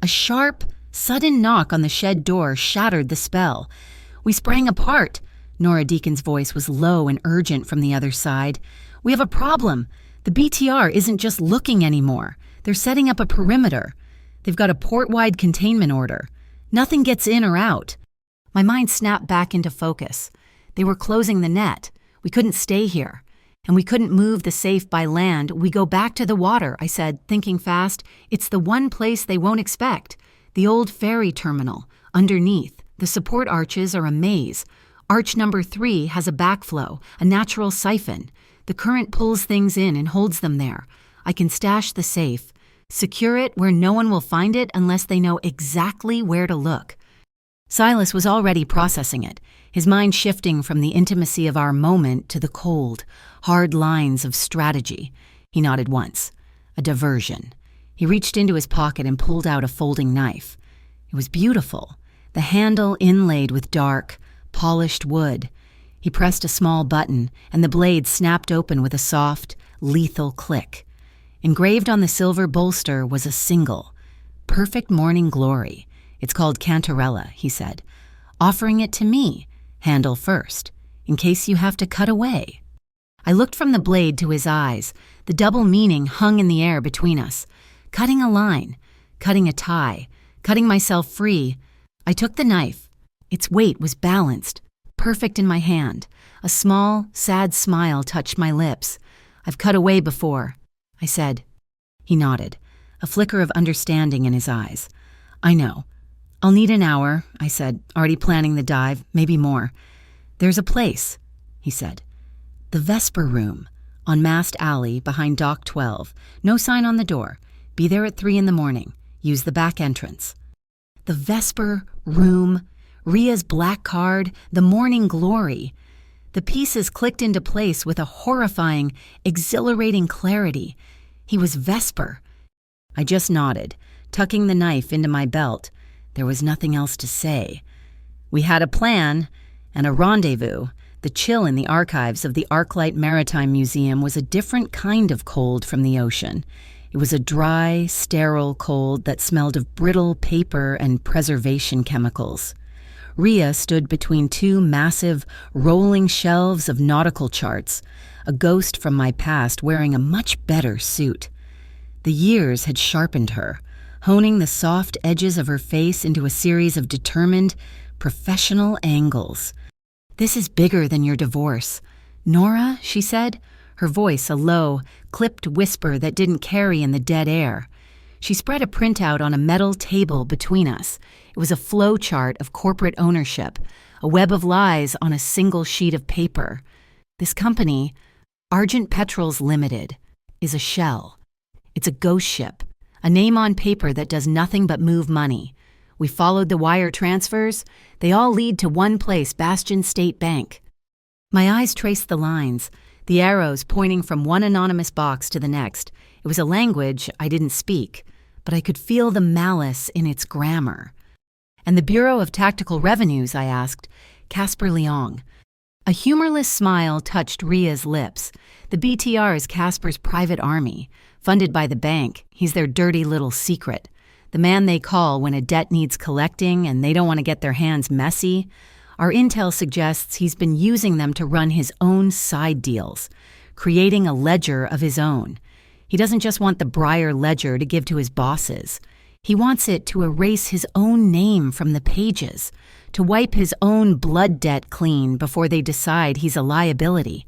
A sharp, sudden knock on the shed door shattered the spell. We sprang apart. Nora Deacon's voice was low and urgent from the other side. We have a problem. The BTR isn't just looking anymore. They're setting up a perimeter. They've got a port-wide containment order. Nothing gets in or out. My mind snapped back into focus. They were closing the net. We couldn't stay here. And we couldn't move the safe by land. We go back to the water, I said, thinking fast. It's the one place they won't expect. The old ferry terminal. Underneath, the support arches are a maze. Arch number 3 has a backflow, a natural siphon. The current pulls things in and holds them there. I can stash the safe. Secure it where no one will find it unless they know exactly where to look. Silas was already processing it, his mind shifting from the intimacy of our moment to the cold, hard lines of strategy. He nodded once. A diversion. He reached into his pocket and pulled out a folding knife. It was beautiful, the handle inlaid with dark, polished wood. He pressed a small button, and the blade snapped open with a soft, lethal click. Engraved on the silver bolster was a single, "Perfect Morning Glory. It's called Cantarella," he said. "Offering it to me, handle first, in case you have to cut away." I looked from the blade to his eyes. The double meaning hung in the air between us. Cutting a line, cutting a tie, cutting myself free. I took the knife. Its weight was balanced, perfect in my hand. A small, sad smile touched my lips. "I've cut away before," I said. He nodded, a flicker of understanding in his eyes. "I know. I'll need an hour," I said, already planning the dive, maybe more. "There's a place," he said. "The Vesper Room, on Mast Alley behind Dock 12. No sign on the door. Be there at 3 in the morning. Use the back entrance." The Vesper Room, Ria's black card, the Morning Glory. The pieces clicked into place with a horrifying, exhilarating clarity. He was Vesper. I just nodded, tucking the knife into my belt. There was nothing else to say. We had a plan and a rendezvous. The chill in the archives of the Arclight Maritime Museum was a different kind of cold from the ocean. It was a dry, sterile cold that smelled of brittle paper and preservation chemicals. Ria stood between 2 massive, rolling shelves of nautical charts, a ghost from my past wearing a much better suit. The years had sharpened her, honing the soft edges of her face into a series of determined, professional angles. "This is bigger than your divorce. Nora," she said, her voice a low, clipped whisper that didn't carry in the dead air. She spread a printout on a metal table between us. It was a flow chart of corporate ownership, a web of lies on a single sheet of paper. This company, Argent Petrels Limited, is a shell. It's a ghost ship, a name on paper that does nothing but move money. We followed the wire transfers. They all lead to one place, Bastion State Bank. My eyes traced the lines, the arrows pointing from one anonymous box to the next. It was a language I didn't speak, but I could feel the malice in its grammar. "And the Bureau of Tactical Revenues?" I asked. "Casper Leong." A humorless smile touched Ria's lips. "The BTR is Casper's private army. Funded by the bank, he's their dirty little secret. The man they call when a debt needs collecting and they don't want to get their hands messy. Our intel suggests he's been using them to run his own side deals, creating a ledger of his own. He doesn't just want the Breyer ledger to give to his bosses. He wants it to erase his own name from the pages, to wipe his own blood debt clean before they decide he's a liability."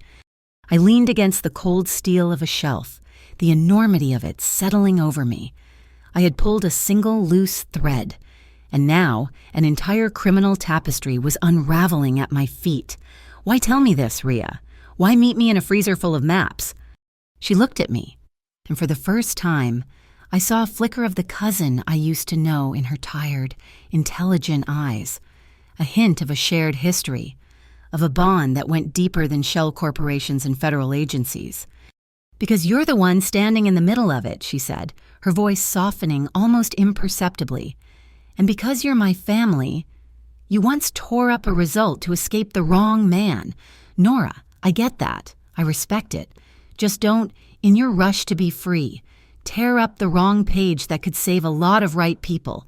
I leaned against the cold steel of a shelf, the enormity of it settling over me. I had pulled a single loose thread, and now an entire criminal tapestry was unraveling at my feet. "Why tell me this, Ria? Why meet me in a freezer full of maps?" She looked at me, and for the first time, I saw a flicker of the cousin I used to know in her tired, intelligent eyes, a hint of a shared history, of a bond that went deeper than shell corporations and federal agencies. "Because you're the one standing in the middle of it," she said, her voice softening almost imperceptibly. "And because you're my family, you once tore up a result to escape the wrong man. Nora, I get that. I respect it. Just don't, in your rush to be free, tear up the wrong page that could save a lot of right people."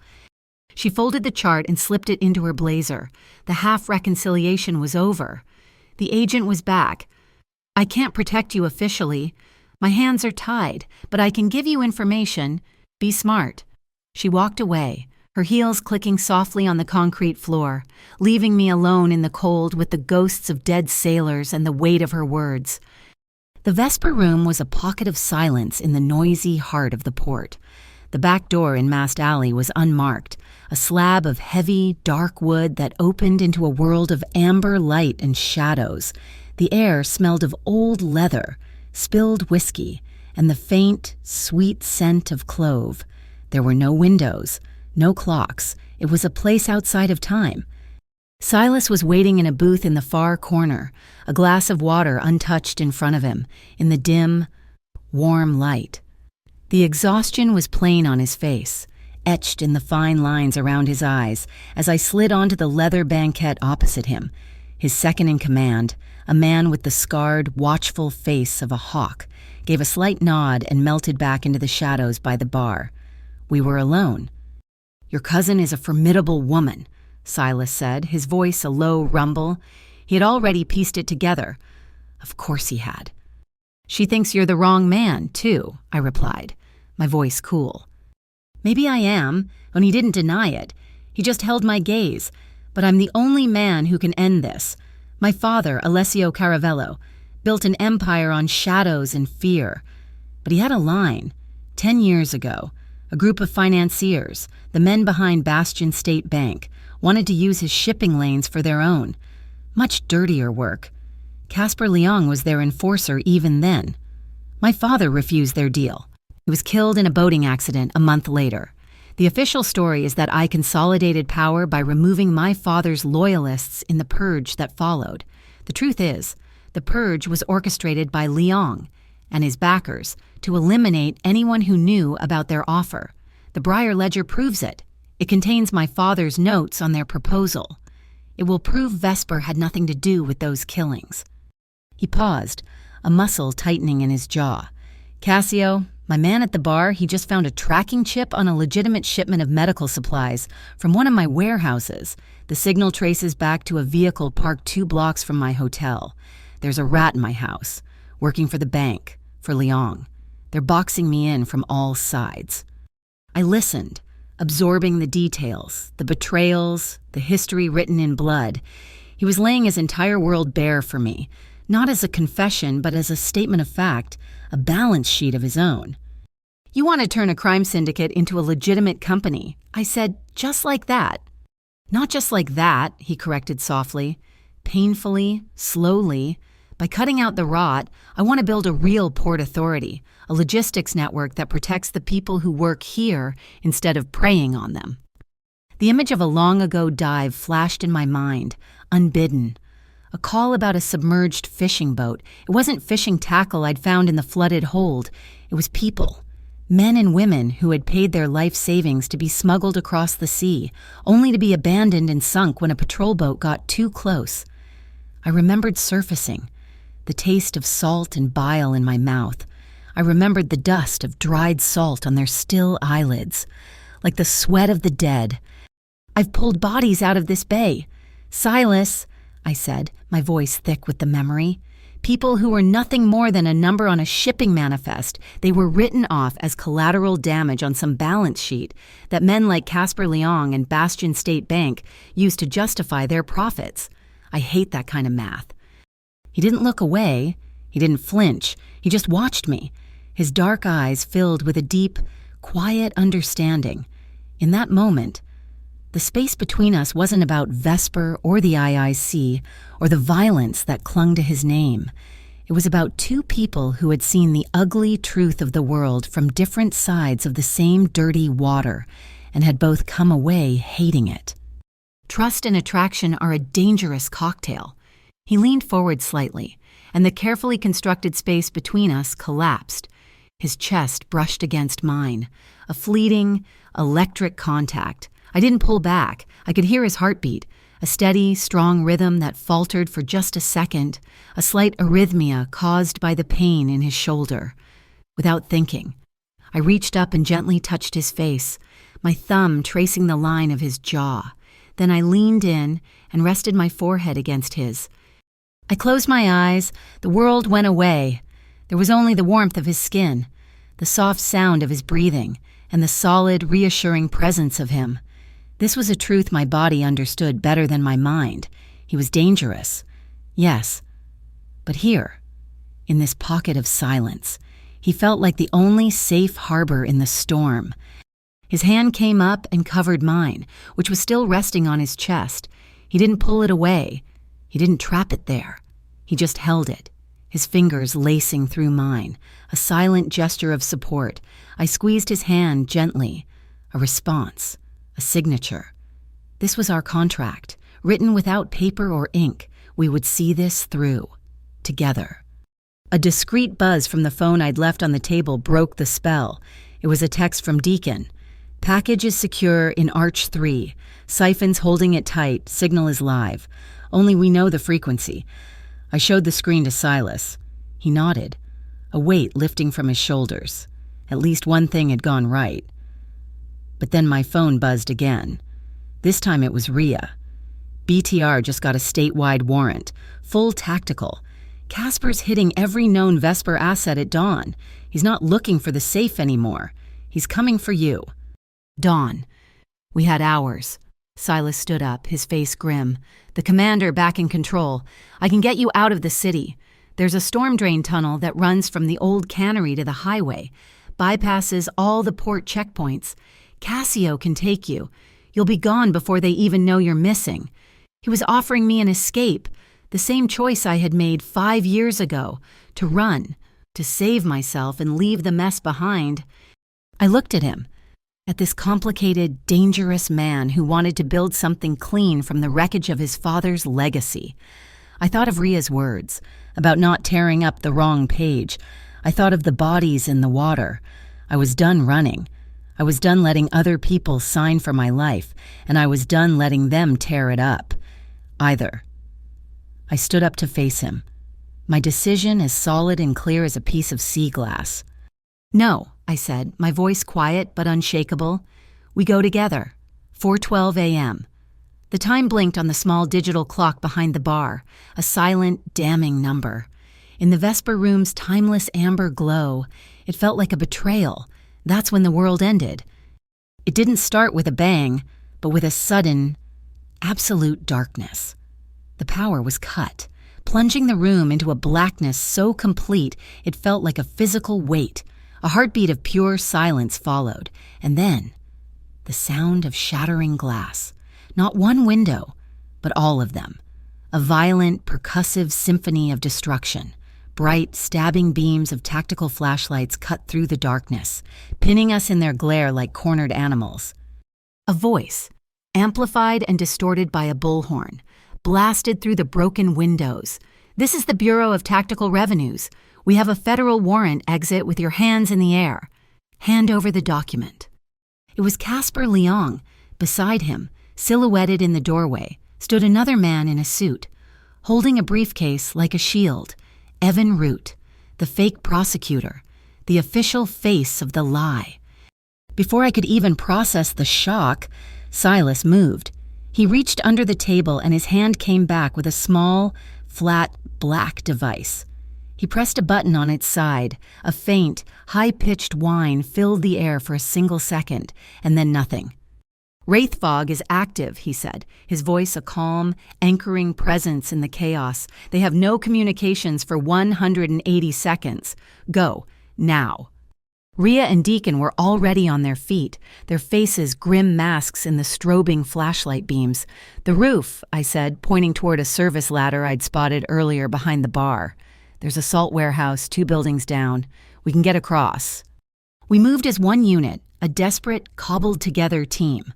She folded the chart and slipped it into her blazer. The half-reconciliation was over. The agent was back. "I can't protect you officially. My hands are tied, but I can give you information. Be smart." She walked away, her heels clicking softly on the concrete floor, leaving me alone in the cold with the ghosts of dead sailors and the weight of her words. The Vesper room was a pocket of silence in the noisy heart of the port. The back door in Mast Alley was unmarked, a slab of heavy, dark wood that opened into a world of amber light and shadows. The air smelled of old leather, spilled whiskey, and the faint, sweet scent of clove. There were no windows, no clocks. It was a place outside of time. Silas was waiting in a booth in the far corner, a glass of water untouched in front of him, in the dim, warm light. The exhaustion was plain on his face, etched in the fine lines around his eyes, as I slid onto the leather banquette opposite him. His second in command, a man with the scarred, watchful face of a hawk, gave a slight nod and melted back into the shadows by the bar. We were alone. "Your cousin is a formidable woman," Silas said, his voice a low rumble. He had already pieced it together. Of course he had. "She thinks you're the wrong man, too," I replied, my voice cool. "Maybe I am, and he didn't deny it. He just held my gaze. But I'm the only man who can end this. My father, Alessio Caravello, built an empire on shadows and fear. But he had a line. 10 years ago, a group of financiers, the men behind Bastion State Bank, wanted to use his shipping lanes for their own. Much dirtier work. Casper Leong was their enforcer even then. My father refused their deal. He was killed in a boating accident a month later. The official story is that I consolidated power by removing my father's loyalists in the purge that followed. The truth is, the purge was orchestrated by Leong and his backers to eliminate anyone who knew about their offer. The Briar Ledger proves it. It contains my father's notes on their proposal. It will prove Vesper had nothing to do with those killings. He paused, a muscle tightening in his jaw. "Cassio, my man at the bar, he just found a tracking chip on a legitimate shipment of medical supplies from one of my warehouses. The signal traces back to a vehicle parked 2 blocks from my hotel. There's a rat in my house, working for the bank, for Leong. They're boxing me in from all sides." I listened, absorbing the details, the betrayals, the history written in blood. He was laying his entire world bare for me, not as a confession, but as a statement of fact, a balance sheet of his own. "You want to turn a crime syndicate into a legitimate company," I said, just like that. "Not just like that," he corrected softly. "Painfully, slowly. By cutting out the rot, I want to build a real port authority, a logistics network that protects the people who work here instead of preying on them." The image of a long-ago dive flashed in my mind, unbidden. A call about a submerged fishing boat. It wasn't fishing tackle I'd found in the flooded hold. It was people, men and women who had paid their life savings to be smuggled across the sea, only to be abandoned and sunk when a patrol boat got too close. I remembered surfacing, the taste of salt and bile in my mouth. I remembered the dust of dried salt on their still eyelids, like the sweat of the dead. "I've pulled bodies out of this bay. Silas," I said, my voice thick with the memory. "People who were nothing more than a number on a shipping manifest. They were written off as collateral damage on some balance sheet that men like Casper Leong and Bastion State Bank used to justify their profits. I hate that kind of math." He didn't look away. He didn't flinch. He just watched me, his dark eyes filled with a deep, quiet understanding. In that moment, the space between us wasn't about Vesper or the IIC or the violence that clung to his name. It was about 2 people who had seen the ugly truth of the world from different sides of the same dirty water and had both come away hating it. Trust and attraction are a dangerous cocktail. He leaned forward slightly, and the carefully constructed space between us collapsed. His chest brushed against mine, a fleeting, electric contact. I didn't pull back. I could hear his heartbeat, a steady, strong rhythm that faltered for just a second, a slight arrhythmia caused by the pain in his shoulder. Without thinking, I reached up and gently touched his face. my thumb tracing the line of his jaw. Then I leaned in and rested my forehead against his. I closed my eyes. The world went away. There was only the warmth of his skin, the soft sound of his breathing, and the solid, reassuring presence of him. This was a truth my body understood better than my mind. He was dangerous. Yes. But here, in this pocket of silence, he felt like the only safe harbor in the storm. His hand came up and covered mine, which was still resting on his chest. He didn't pull it away. He didn't trap it there. He just held it, his fingers lacing through mine, a silent gesture of support. I squeezed his hand gently, a response, a signature. This was our contract, written without paper or ink. We would see this through, together. A discreet buzz from the phone I'd left on the table broke the spell. It was a text from Deacon. Package is secure in Arch 3. Siphons holding it tight. Signal is live. Only we know the frequency. I showed the screen to Silas. He nodded, a weight lifting from his shoulders. At least one thing had gone right. But then my phone buzzed again. This time it was Rhea. BTR just got a statewide warrant, full tactical. Casper's hitting every known Vesper asset at dawn. He's not looking for the safe anymore. He's coming for you. Dawn. We had hours. Silas stood up, his face grim. The commander back in control. I can get you out of the city. There's a storm drain tunnel that runs from the old cannery to the highway. Bypasses all the port checkpoints. Cassio can take you. You'll be gone before they even know you're missing. He was offering me an escape, the same choice I had made 5 years ago, to run, to save myself and leave the mess behind. I looked at him, at this complicated, dangerous man who wanted to build something clean from the wreckage of his father's legacy. I thought of Rhea's words, about not tearing up the wrong page. I thought of the bodies in the water. I was done running. I was done letting other people sign for my life, and I was done letting them tear it up. Either. I stood up to face him, my decision as solid and clear as a piece of sea glass. No, I said, my voice quiet but unshakable. We go together. 4:12 a.m. The time blinked on the small digital clock behind the bar, a silent, damning number. In the Vesper room's timeless amber glow, it felt like a betrayal. That's when the world ended. It didn't start with a bang, but with a sudden, absolute darkness. The power was cut, plunging the room into a blackness so complete it felt like a physical weight. A heartbeat of pure silence followed, and then the sound of shattering glass. Not one window, but all of them. A violent, percussive symphony of destruction. Bright, stabbing beams of tactical flashlights cut through the darkness, pinning us in their glare like cornered animals. A voice, amplified and distorted by a bullhorn, blasted through the broken windows. This is the Bureau of Tactical Revenues. We have a federal warrant. Exit with your hands in the air. Hand over the document. It was Casper Leong. Beside him, silhouetted in the doorway, stood another man in a suit, holding a briefcase like a shield. Evan Root, the fake prosecutor, the official face of the lie. Before I could even process the shock, Silas moved. He reached under the table and his hand came back with a small, flat, black device. He pressed a button on its side. A faint, high-pitched whine filled the air for a single second, and then nothing. Wraith fog is active, he said, his voice a calm, anchoring presence in the chaos. They have no communications for 180 seconds. Go, now. Rhea and Deacon were already on their feet, their faces grim masks in the strobing flashlight beams. The roof, I said, pointing toward a service ladder I'd spotted earlier behind the bar. There's a salt warehouse 2 buildings down. We can get across. We moved as one unit, a desperate, cobbled-together team.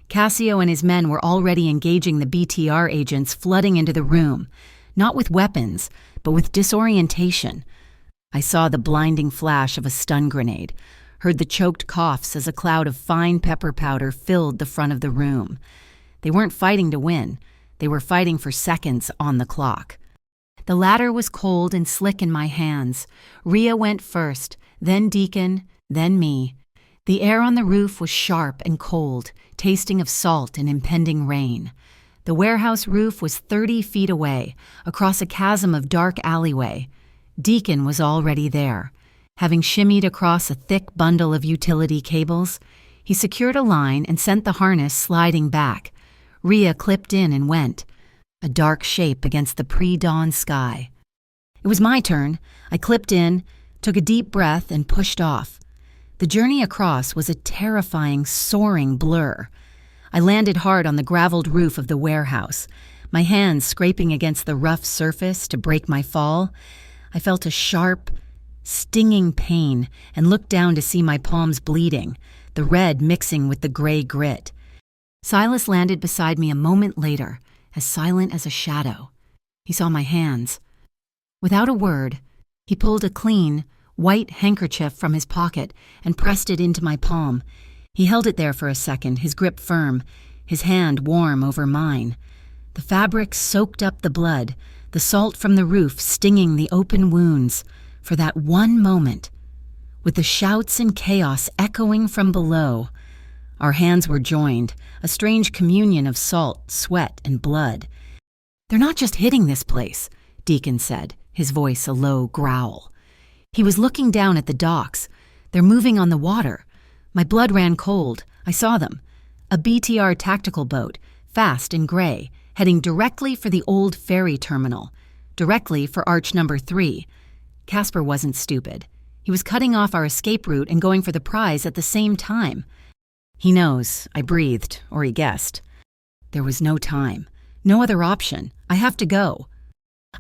Cassio and his men were already engaging the BTR agents flooding into the room, not with weapons, but with disorientation. I saw the blinding flash of a stun grenade, heard the choked coughs as a cloud of fine pepper powder filled the front of the room. They weren't fighting to win. They were fighting for seconds on the clock. The ladder was cold and slick in my hands. Rhea went first, then Deacon, then me. The air on the roof was sharp and cold, tasting of salt and impending rain. The warehouse roof was 30 feet away, across a chasm of dark alleyway. Deacon was already there. Having shimmied across a thick bundle of utility cables, he secured a line and sent the harness sliding back. Rhea clipped in and went, a dark shape against the pre-dawn sky. It was my turn. I clipped in, took a deep breath, and pushed off. The journey across was a terrifying, soaring blur. I landed hard on the graveled roof of the warehouse, my hands scraping against the rough surface to break my fall. I felt a sharp, stinging pain and looked down to see my palms bleeding, the red mixing with the gray grit. Silas landed beside me a moment later, as silent as a shadow. He saw my hands. Without a word, he pulled a clean, white handkerchief from his pocket and pressed it into my palm. He held it there for a second, his grip firm, his hand warm over mine. The fabric soaked up the blood, the salt from the roof stinging the open wounds, for that one moment. With the shouts and chaos echoing from below, our hands were joined, a strange communion of salt, sweat, and blood. "They're not just hitting this place," Deacon said, his voice a low growl. He was looking down at the docks. "They're moving on the water." My blood ran cold. I saw them. A BTR tactical boat, fast and gray, heading directly for the old ferry terminal, directly for arch number 3. Casper wasn't stupid. He was cutting off our escape route and going for the prize at the same time. "He knows," I breathed, or he guessed. There was no time, no other option. I have to go.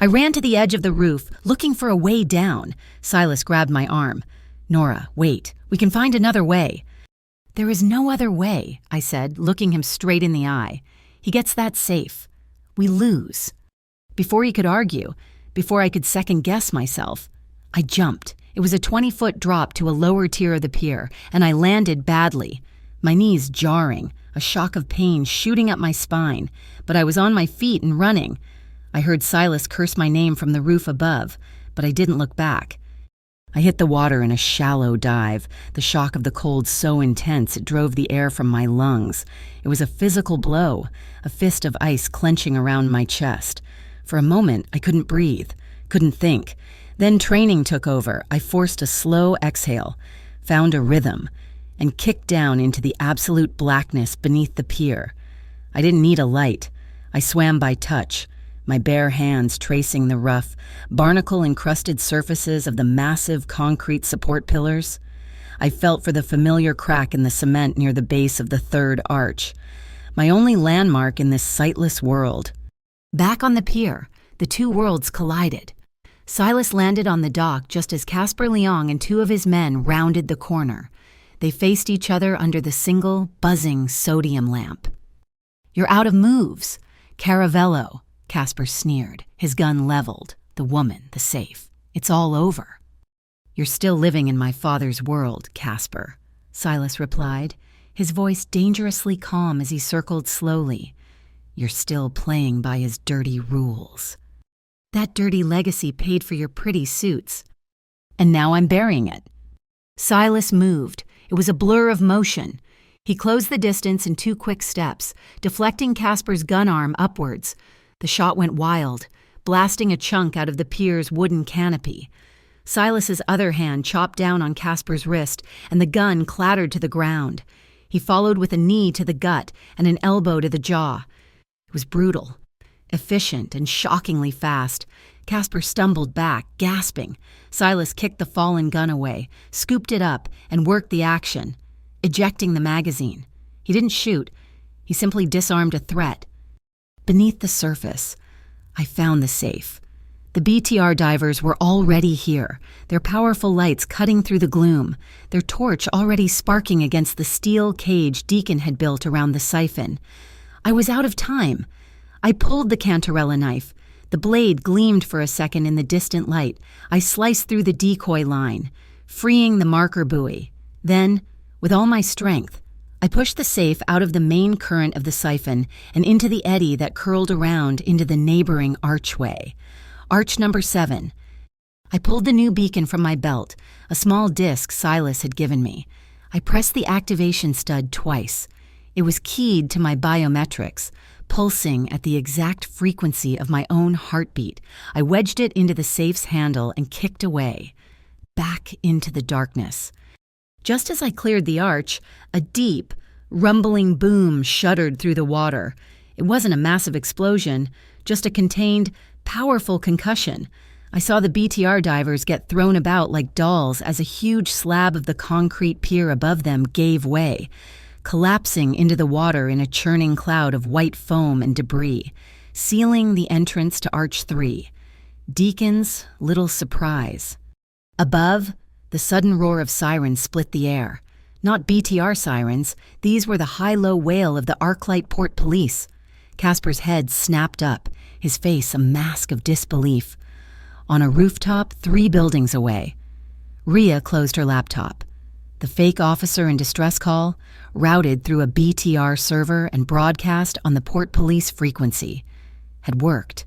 I ran to the edge of the roof, looking for a way down. Silas grabbed my arm. "Nora, wait. We can find another way." "There is no other way," I said, looking him straight in the eye. "He gets that safe. We lose." Before he could argue, before I could second-guess myself, I jumped. It was a 20-foot drop to a lower tier of the pier, and I landed badly. My knees jarring, a shock of pain shooting up my spine, but I was on my feet and running. I heard Silas curse my name from the roof above, but I didn't look back. I hit the water in a shallow dive, the shock of the cold so intense it drove the air from my lungs. It was a physical blow, a fist of ice clenching around my chest. For a moment, I couldn't breathe, couldn't think. Then training took over. I forced a slow exhale, found a rhythm, and kicked down into the absolute blackness beneath the pier. I didn't need a light. I swam by touch, my bare hands tracing the rough, barnacle-encrusted surfaces of the massive concrete support pillars. I felt for the familiar crack in the cement near the base of the third arch, my only landmark in this sightless world. Back on the pier, the two worlds collided. Silas landed on the dock just as Casper Leong and 2 of his men rounded the corner. They faced each other under the single, buzzing sodium lamp. "You're out of moves. Caravello," Casper sneered, his gun leveled. "The woman, the safe. It's all over." "You're still living in my father's world, Casper," Silas replied, his voice dangerously calm as he circled slowly. "You're still playing by his dirty rules. That dirty legacy paid for your pretty suits. And now I'm burying it." Silas moved. It was a blur of motion. He closed the distance in 2 quick steps, deflecting Casper's gun arm upwards. The shot went wild, blasting a chunk out of the pier's wooden canopy. Silas's other hand chopped down on Casper's wrist, and the gun clattered to the ground. He followed with a knee to the gut and an elbow to the jaw. It was brutal, efficient, and shockingly fast. Casper stumbled back, gasping. Silas kicked the fallen gun away, scooped it up, and worked the action, ejecting the magazine. He didn't shoot. He simply disarmed a threat. Beneath the surface, I found the safe. The BTR divers were already here, their powerful lights cutting through the gloom, their torch already sparking against the steel cage Deacon had built around the siphon. I was out of time. I pulled the cantarella knife. The blade gleamed for a second in the distant light. I sliced through the decoy line, freeing the marker buoy. Then, with all my strength, I pushed the safe out of the main current of the siphon and into the eddy that curled around into the neighboring archway. Arch number 7. I pulled the new beacon from my belt, a small disc Silas had given me. I pressed the activation stud twice. It was keyed to my biometrics, pulsing at the exact frequency of my own heartbeat. I wedged it into the safe's handle and kicked away, back into the darkness. Just as I cleared the arch, a deep, rumbling boom shuddered through the water. It wasn't a massive explosion, just a contained, powerful concussion. I saw the BTR divers get thrown about like dolls as a huge slab of the concrete pier above them gave way, collapsing into the water in a churning cloud of white foam and debris, sealing the entrance to Arch 3. Deacon's little surprise. Above, the sudden roar of sirens split the air. Not BTR sirens, these were the high-low wail of the Arclight Port Police. Casper's head snapped up, his face a mask of disbelief. On a rooftop 3 buildings away. Rhea closed her laptop. The fake officer in distress call routed through a BTR server and broadcast on the Port Police frequency. Had worked.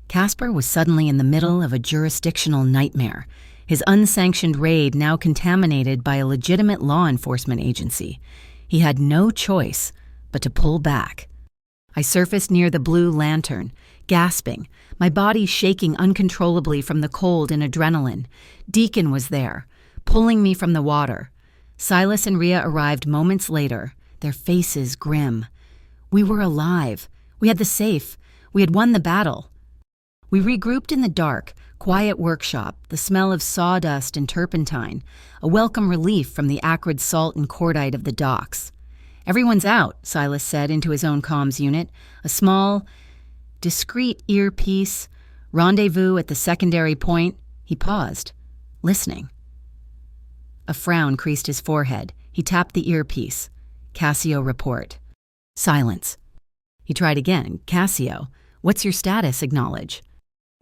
Casper was suddenly in the middle of a jurisdictional nightmare, his unsanctioned raid now contaminated by a legitimate law enforcement agency. He had no choice but to pull back. I surfaced near the Blue Lantern, gasping, my body shaking uncontrollably from the cold and adrenaline. Deacon was there, pulling me from the water. Silas and Rhea arrived moments later, their faces grim. We were alive. We had the safe. We had won the battle. We regrouped in the dark, quiet workshop, the smell of sawdust and turpentine, a welcome relief from the acrid salt and cordite of the docks. "Everyone's out," Silas said into his own comms unit, a small, discreet earpiece, rendezvous at the secondary point. He paused, listening. A frown creased his forehead. He tapped the earpiece. "Cassio report." Silence. He tried again. "Cassio, what's your status? Acknowledge."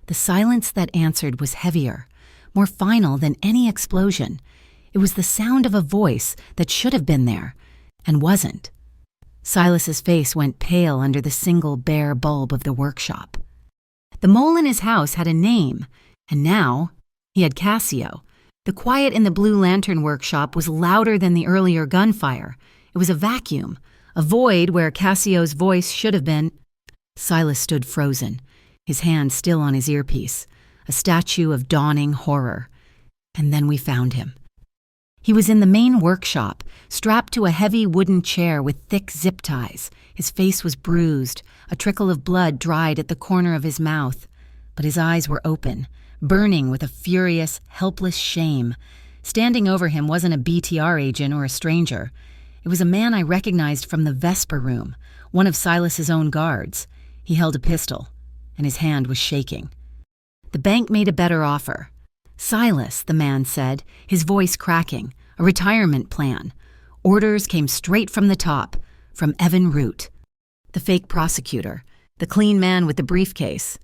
The silence that answered was heavier, more final than any explosion. It was the sound of a voice that should have been there, and wasn't. Silas's face went pale under the single bare bulb of the workshop. The mole in his house had a name, and now he had Cassio. The quiet in the Blue Lantern workshop was louder than the earlier gunfire. It was a vacuum, a void where Cassio's voice should have been. Silas stood frozen, his hand still on his earpiece, a statue of dawning horror. And then we found him. He was in the main workshop, strapped to a heavy wooden chair with thick zip ties. His face was bruised, a trickle of blood dried at the corner of his mouth. But his eyes were open, burning with a furious, helpless shame. Standing over him wasn't a BTR agent or a stranger. It was a man I recognized from the Vesper room, one of Silas's own guards. He held a pistol, and his hand was shaking. The bank made a better offer. "Silas," the man said, his voice cracking, "a retirement plan. Orders came straight from the top, from Evan Root." The fake prosecutor, the clean man with the briefcase.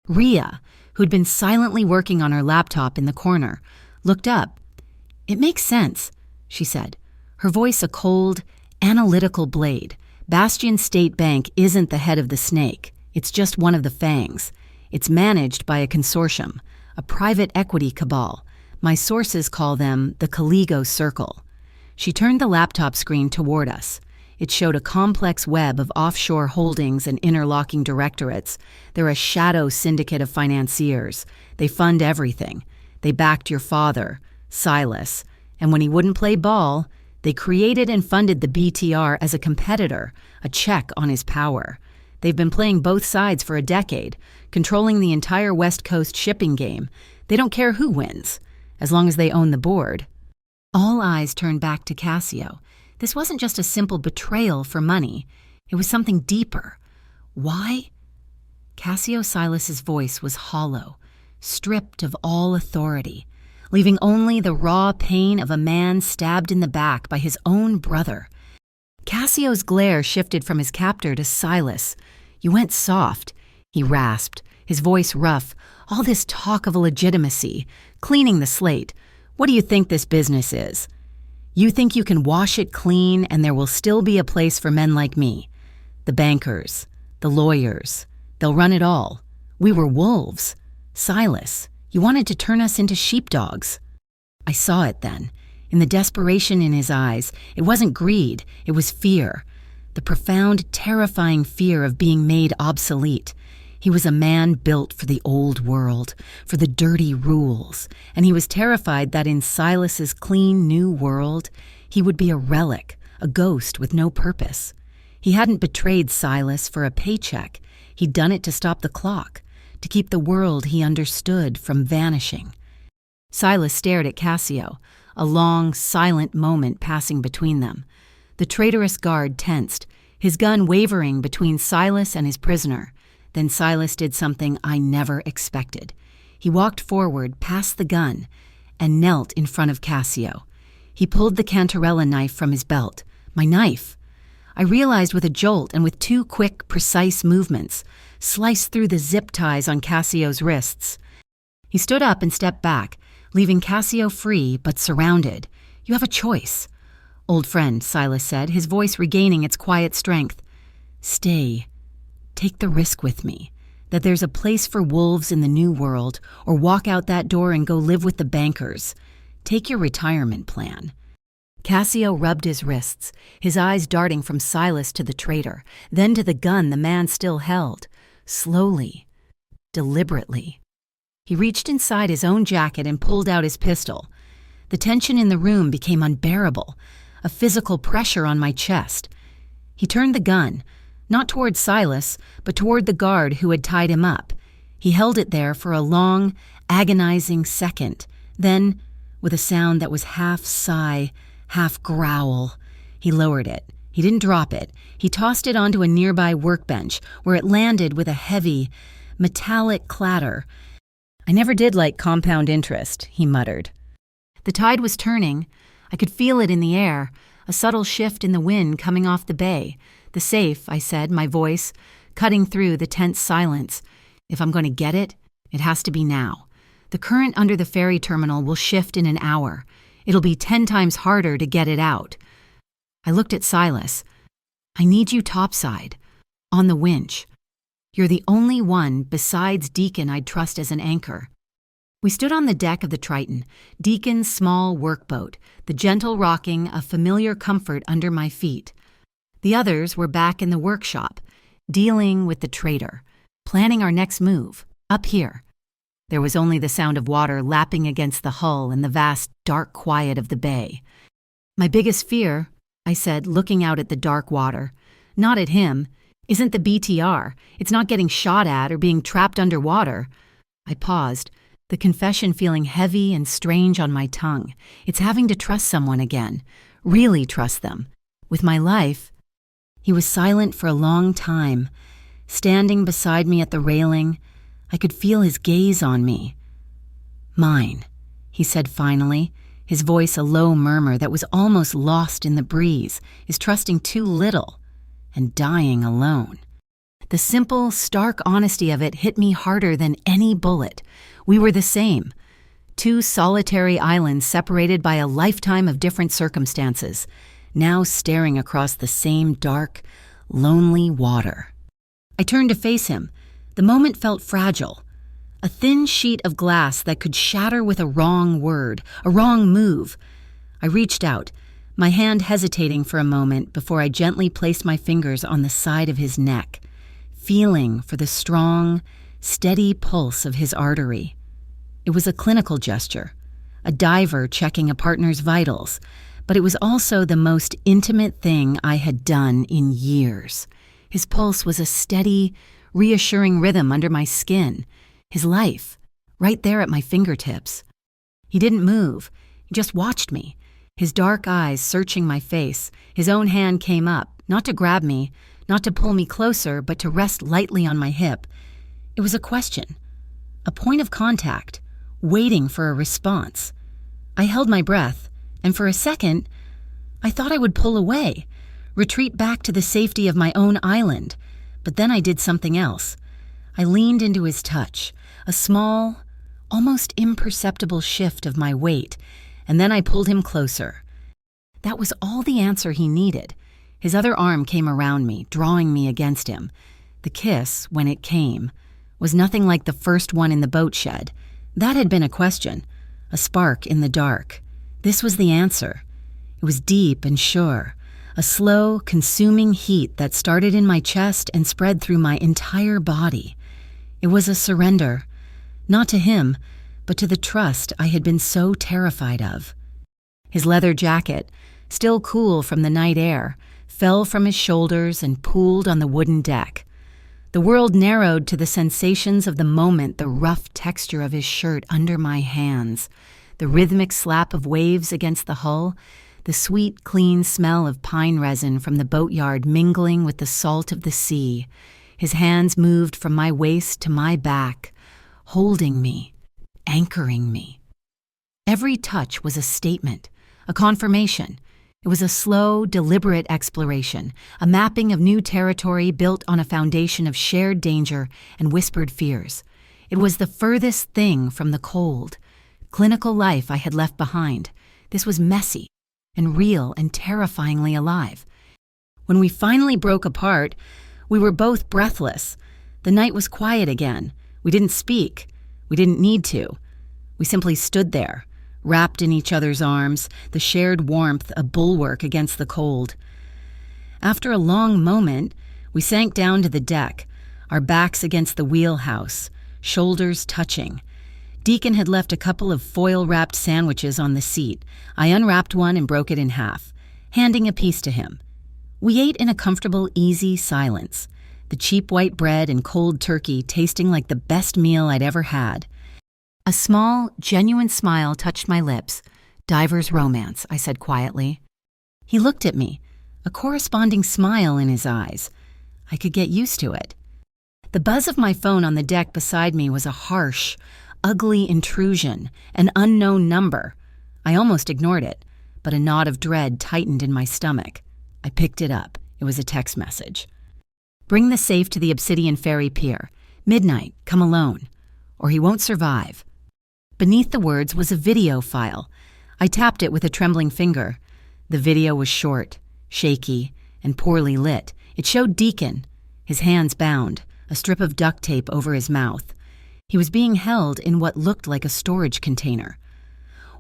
Rhea, who'd been silently working on her laptop in the corner, looked up. "It makes sense," she said, her voice a cold, analytical blade. "Bastion State Bank isn't the head of the snake. It's just one of the fangs. It's managed by a consortium, a private equity cabal. My sources call them the Caligo Circle." She turned the laptop screen toward us. It showed a complex web of offshore holdings and interlocking directorates. They're a shadow syndicate of financiers. They fund everything. They backed your father, Silas, and when he wouldn't play ball, they created and funded the BTR as a competitor, a check on his power. They've been playing both sides for a decade, controlling the entire West Coast shipping game. They don't care who wins, as long as they own the board. All eyes turned back to Cassio. This wasn't just a simple betrayal for money. It was something deeper. Why? Cassio Silas's voice was hollow, stripped of all authority, leaving only the raw pain of a man stabbed in the back by his own brother. Cassio's glare shifted from his captor to Silas. "You went soft," he rasped, his voice rough. "All this talk of a legitimacy, cleaning the slate. What do you think this business is? You think you can wash it clean and there will still be a place for men like me? The bankers, the lawyers, they'll run it all. We were wolves. Silas, you wanted to turn us into sheepdogs." I saw it then. In the desperation in his eyes, it wasn't greed, it was fear. The profound, terrifying fear of being made obsolete. He was a man built for the old world, for the dirty rules, and he was terrified that in Silas's clean new world, he would be a relic, a ghost with no purpose. He hadn't betrayed Silas for a paycheck. He'd done it to stop the clock, to keep the world he understood from vanishing. Silas stared at Cassio, a long, silent moment passing between them. The traitorous guard tensed, his gun wavering between Silas and his prisoner. Then Silas did something I never expected. He walked forward past the gun and knelt in front of Cassio. He pulled the cantarella knife from his belt. My knife. I realized with a jolt and with two quick, precise movements, sliced through the zip ties on Cassio's wrists. He stood up and stepped back, leaving Cassio free but surrounded. You have a choice. Old friend, Silas said, his voice regaining its quiet strength. Stay. Take the risk with me, that there's a place for wolves in the new world, or walk out that door and go live with the bankers. Take your retirement plan. Cassio rubbed his wrists, his eyes darting from Silas to the traitor, then to the gun the man still held. Slowly, deliberately. He reached inside his own jacket and pulled out his pistol. The tension in the room became unbearable, a physical pressure on my chest. He turned the gun, not toward Silas, but toward the guard who had tied him up. He held it there for a long, agonizing second. Then, with a sound that was half sigh, half growl, he lowered it. He didn't drop it. He tossed it onto a nearby workbench, where it landed with a heavy, metallic clatter. I never did like compound interest, he muttered. The tide was turning. I could feel it in the air, a subtle shift in the wind coming off the bay. The safe, I said, my voice, cutting through the tense silence. If I'm going to get it, it has to be now. The current under the ferry terminal will shift in an hour. It'll be 10 times harder to get it out. I looked at Silas. I need you topside, on the winch. You're the only one besides Deacon I'd trust as an anchor. We stood on the deck of the Triton, Deacon's small workboat, the gentle rocking of familiar comfort under my feet. The others were back in the workshop, dealing with the traitor, planning our next move, up here. There was only the sound of water lapping against the hull and the vast, dark quiet of the bay. My biggest fear, I said, looking out at the dark water, not at him, isn't the BTR. It's not getting shot at or being trapped underwater. I paused, the confession feeling heavy and strange on my tongue. It's having to trust someone again, really trust them. With my life. He was silent for a long time. Standing beside me at the railing, I could feel his gaze on me. Mine, he said finally, his voice a low murmur that was almost lost in the breeze, is trusting too little and dying alone. The simple, stark honesty of it hit me harder than any bullet. We were the same. 2 solitary islands separated by a lifetime of different circumstances, now staring across the same dark, lonely water. I turned to face him. The moment felt fragile. A thin sheet of glass that could shatter with a wrong word, a wrong move. I reached out, my hand hesitating for a moment before I gently placed my fingers on the side of his neck, feeling for the strong, steady pulse of his artery. It was a clinical gesture, a diver checking a partner's vitals, but it was also the most intimate thing I had done in years. His pulse was a steady, reassuring rhythm under my skin, his life, right there at my fingertips. He didn't move, he just watched me, his dark eyes searching my face. His own hand came up, not to grab me, not to pull me closer, but to rest lightly on my hip. It was a question, a point of contact, waiting for a response. I held my breath, and for a second, I thought I would pull away, retreat back to the safety of my own island. But then I did something else. I leaned into his touch, a small, almost imperceptible shift of my weight, and then I pulled him closer. That was all the answer he needed. His other arm came around me, drawing me against him. The kiss, when it came, was nothing like the first one in the boat shed. That had been a question, a spark in the dark. This was the answer. It was deep and sure, a slow, consuming heat that started in my chest and spread through my entire body. It was a surrender, not to him, but to the trust I had been so terrified of. His leather jacket, still cool from the night air, fell from his shoulders and pooled on the wooden deck. The world narrowed to the sensations of the moment, the rough texture of his shirt under my hands, the rhythmic slap of waves against the hull, the sweet, clean smell of pine resin from the boatyard mingling with the salt of the sea. His hands moved from my waist to my back, holding me, anchoring me. Every touch was a statement, a confirmation. It was a slow, deliberate exploration, a mapping of new territory built on a foundation of shared danger and whispered fears. It was the furthest thing from the cold, clinical life I had left behind. This was messy and real and terrifyingly alive. When we finally broke apart, we were both breathless. The night was quiet again. We didn't speak. We didn't need to. We simply stood there, wrapped in each other's arms, the shared warmth a bulwark against the cold. After a long moment, we sank down to the deck, our backs against the wheelhouse, shoulders touching. Deacon had left a couple of foil-wrapped sandwiches on the seat. I unwrapped one and broke it in half, handing a piece to him. We ate in a comfortable, easy silence, the cheap white bread and cold turkey tasting like the best meal I'd ever had. A small, genuine smile touched my lips. "Diver's romance," I said quietly. He looked at me, a corresponding smile in his eyes. I could get used to it. The buzz of my phone on the deck beside me was a harsh, ugly intrusion, an unknown number. I almost ignored it, but a knot of dread tightened in my stomach. I picked it up. It was a text message. "Bring the safe to the Obsidian Ferry Pier. Midnight, come alone, or he won't survive." Beneath the words was a video file. I tapped it with a trembling finger. The video was short, shaky, and poorly lit. It showed Deacon, his hands bound, a strip of duct tape over his mouth. He was being held in what looked like a storage container.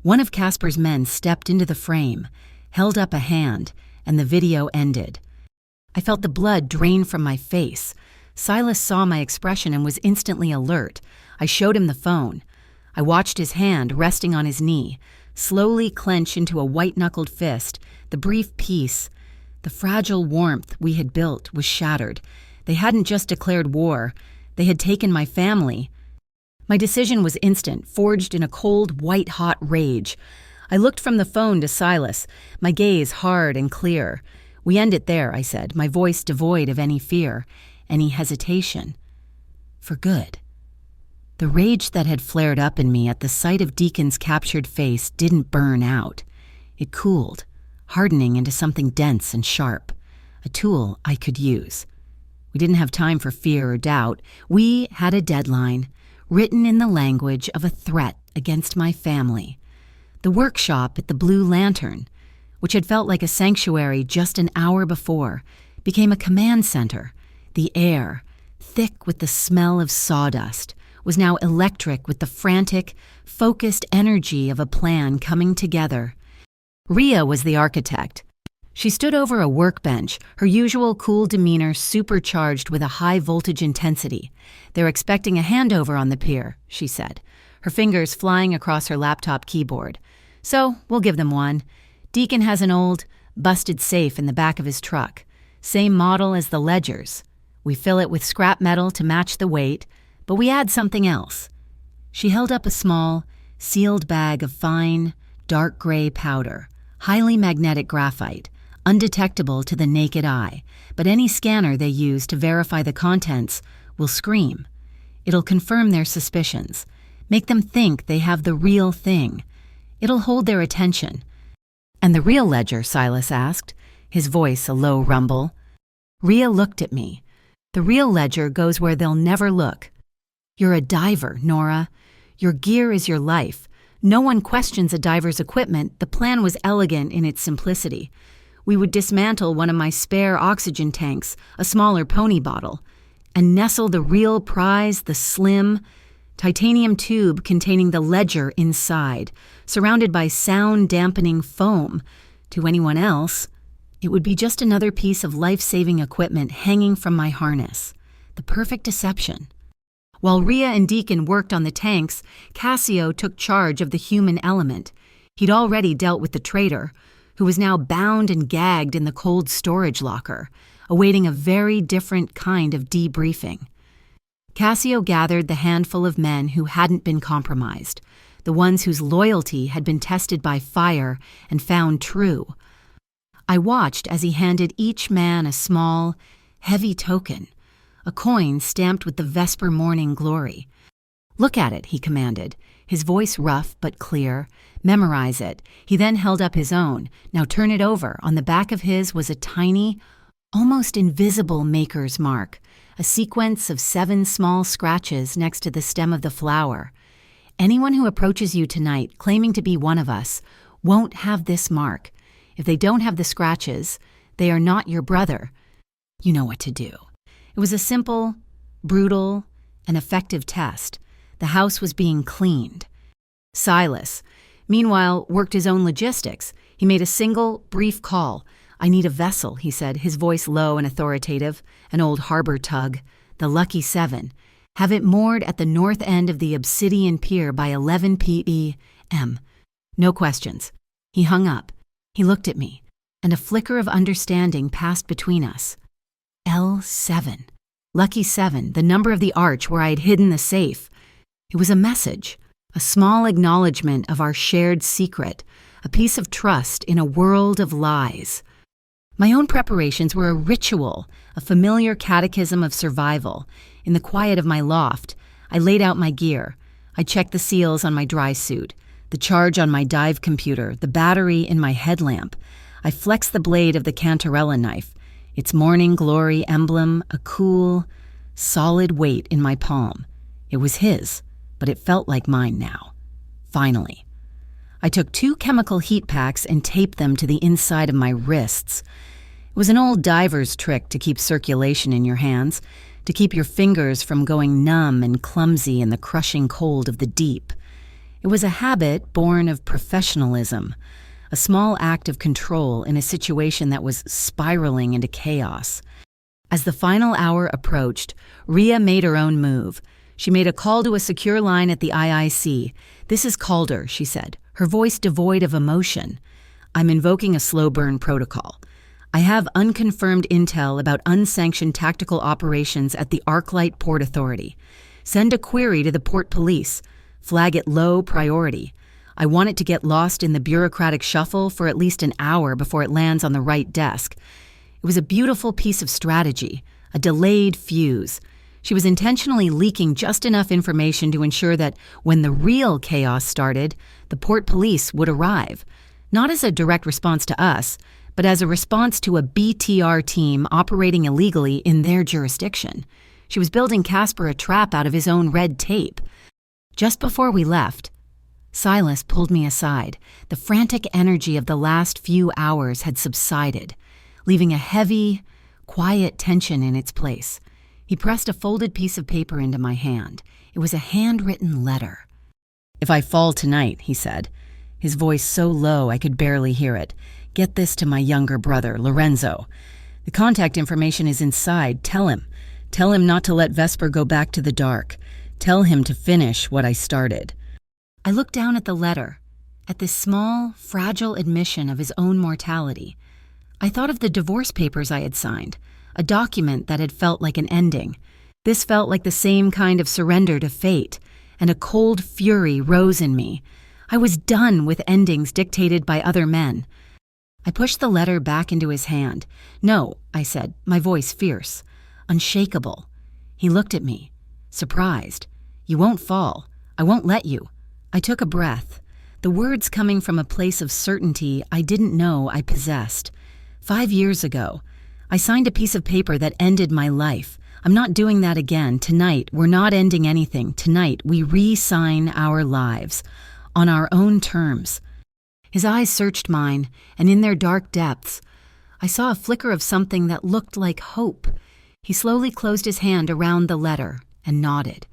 One of Casper's men stepped into the frame, held up a hand, and the video ended. I felt the blood drain from my face. Silas saw my expression and was instantly alert. I showed him the phone. I watched his hand resting on his knee, slowly clench into a white-knuckled fist. The brief peace, the fragile warmth we had built was shattered. They hadn't just declared war. They had taken my family. My decision was instant, forged in a cold, white-hot rage. I looked from the phone to Silas, my gaze hard and clear. "We end it there," I said, my voice devoid of any fear, any hesitation. For good. The rage that had flared up in me at the sight of Deacon's captured face didn't burn out. It cooled, hardening into something dense and sharp, a tool I could use. We didn't have time for fear or doubt. We had a deadline, written in the language of a threat against my family. The workshop at the Blue Lantern, which had felt like a sanctuary just an hour before, became a command center. The air, thick with the smell of sawdust, was now electric with the frantic, focused energy of a plan coming together. Rhea was the architect. She stood over a workbench, her usual cool demeanor supercharged with a high-voltage intensity. "They're expecting a handover on the pier," she said, her fingers flying across her laptop keyboard. "So, we'll give them one. Deacon has an old, busted safe in the back of his truck. Same model as the Ledger's. We fill it with scrap metal to match the weight, but we add something else." She held up a small, sealed bag of fine, dark gray powder, highly magnetic graphite, undetectable to the naked eye, but any scanner they use to verify the contents will scream. It'll confirm their suspicions, make them think they have the real thing. It'll hold their attention. "And the real ledger?" Silas asked, his voice a low rumble. Rhea looked at me. "The real ledger goes where they'll never look. You're a diver, Nora. Your gear is your life. No one questions a diver's equipment. The plan was elegant in its simplicity. We would dismantle one of my spare oxygen tanks, a smaller pony bottle, and nestle the real prize, the slim, titanium tube containing the ledger inside, surrounded by sound-dampening foam. To anyone else, it would be just another piece of life-saving equipment hanging from my harness. The perfect deception. While Rhea and Deacon worked on the tanks, Cassio took charge of the human element. He'd already dealt with the traitor, who was now bound and gagged in the cold storage locker, awaiting a very different kind of debriefing. Cassio gathered the handful of men who hadn't been compromised, the ones whose loyalty had been tested by fire and found true. I watched as he handed each man a small, heavy token, a coin stamped with the Vesper morning glory. "Look at it," he commanded, his voice rough but clear. "Memorize it." He then held up his own. "Now turn it over." On the back of his was a tiny, almost invisible maker's mark, a sequence of 7 small scratches next to the stem of the flower. "Anyone who approaches you tonight claiming to be one of us won't have this mark. If they don't have the scratches, they are not your brother. You know what to do." It was a simple, brutal, and effective test. The house was being cleaned. Silas, meanwhile, worked his own logistics. He made a single, brief call. "I need a vessel," he said, his voice low and authoritative, an old harbor tug, the Lucky 7. "Have it moored at the north end of the Obsidian Pier by 11 p.m. No questions." He hung up. He looked at me, and a flicker of understanding passed between us. L7. Lucky 7, the number of the arch where I had hidden the safe. It was a message, a small acknowledgement of our shared secret, a piece of trust in a world of lies. My own preparations were a ritual, a familiar catechism of survival. In the quiet of my loft, I laid out my gear. I checked the seals on my dry suit, the charge on my dive computer, the battery in my headlamp. I flexed the blade of the Cantarella knife, its morning glory emblem a cool, solid weight in my palm. It was his, but it felt like mine now. Finally. I took 2 chemical heat packs and taped them to the inside of my wrists. It was an old diver's trick to keep circulation in your hands, to keep your fingers from going numb and clumsy in the crushing cold of the deep. It was a habit born of professionalism, a small act of control in a situation that was spiraling into chaos. As the final hour approached, Rhea made her own move. She made a call to a secure line at the IIC. "This is Calder," she said, her voice devoid of emotion. "I'm invoking a slow burn protocol. I have unconfirmed intel about unsanctioned tactical operations at the Arclight Port Authority. Send a query to the port police. Flag it low priority. I want it to get lost in the bureaucratic shuffle for at least an hour before it lands on the right desk." It was a beautiful piece of strategy, a delayed fuse. She was intentionally leaking just enough information to ensure that when the real chaos started, the port police would arrive, not as a direct response to us, but as a response to a BTR team operating illegally in their jurisdiction. She was building Casper a trap out of his own red tape. Just before we left, Silas pulled me aside. The frantic energy of the last few hours had subsided, leaving a heavy, quiet tension in its place. He pressed a folded piece of paper into my hand. It was a handwritten letter. "If I fall tonight," he said, his voice so low I could barely hear it, "get this to my younger brother, Lorenzo. The contact information is inside. Tell him. Tell him not to let Vesper go back to the dark. Tell him to finish what I started." I looked down at the letter, at this small, fragile admission of his own mortality. I thought of the divorce papers I had signed, a document that had felt like an ending. This felt like the same kind of surrender to fate, and a cold fury rose in me. I was done with endings dictated by other men. I pushed the letter back into his hand. "No," I said, my voice fierce, unshakable. He looked at me, surprised. "You won't fall. I won't let you." I took a breath, the words coming from a place of certainty I didn't know I possessed. 5 years ago, I signed a piece of paper that ended my life. I'm not doing that again. Tonight, we're not ending anything. Tonight, we re-sign our lives, on our own terms. His eyes searched mine, and in their dark depths, I saw a flicker of something that looked like hope. He slowly closed his hand around the letter and nodded.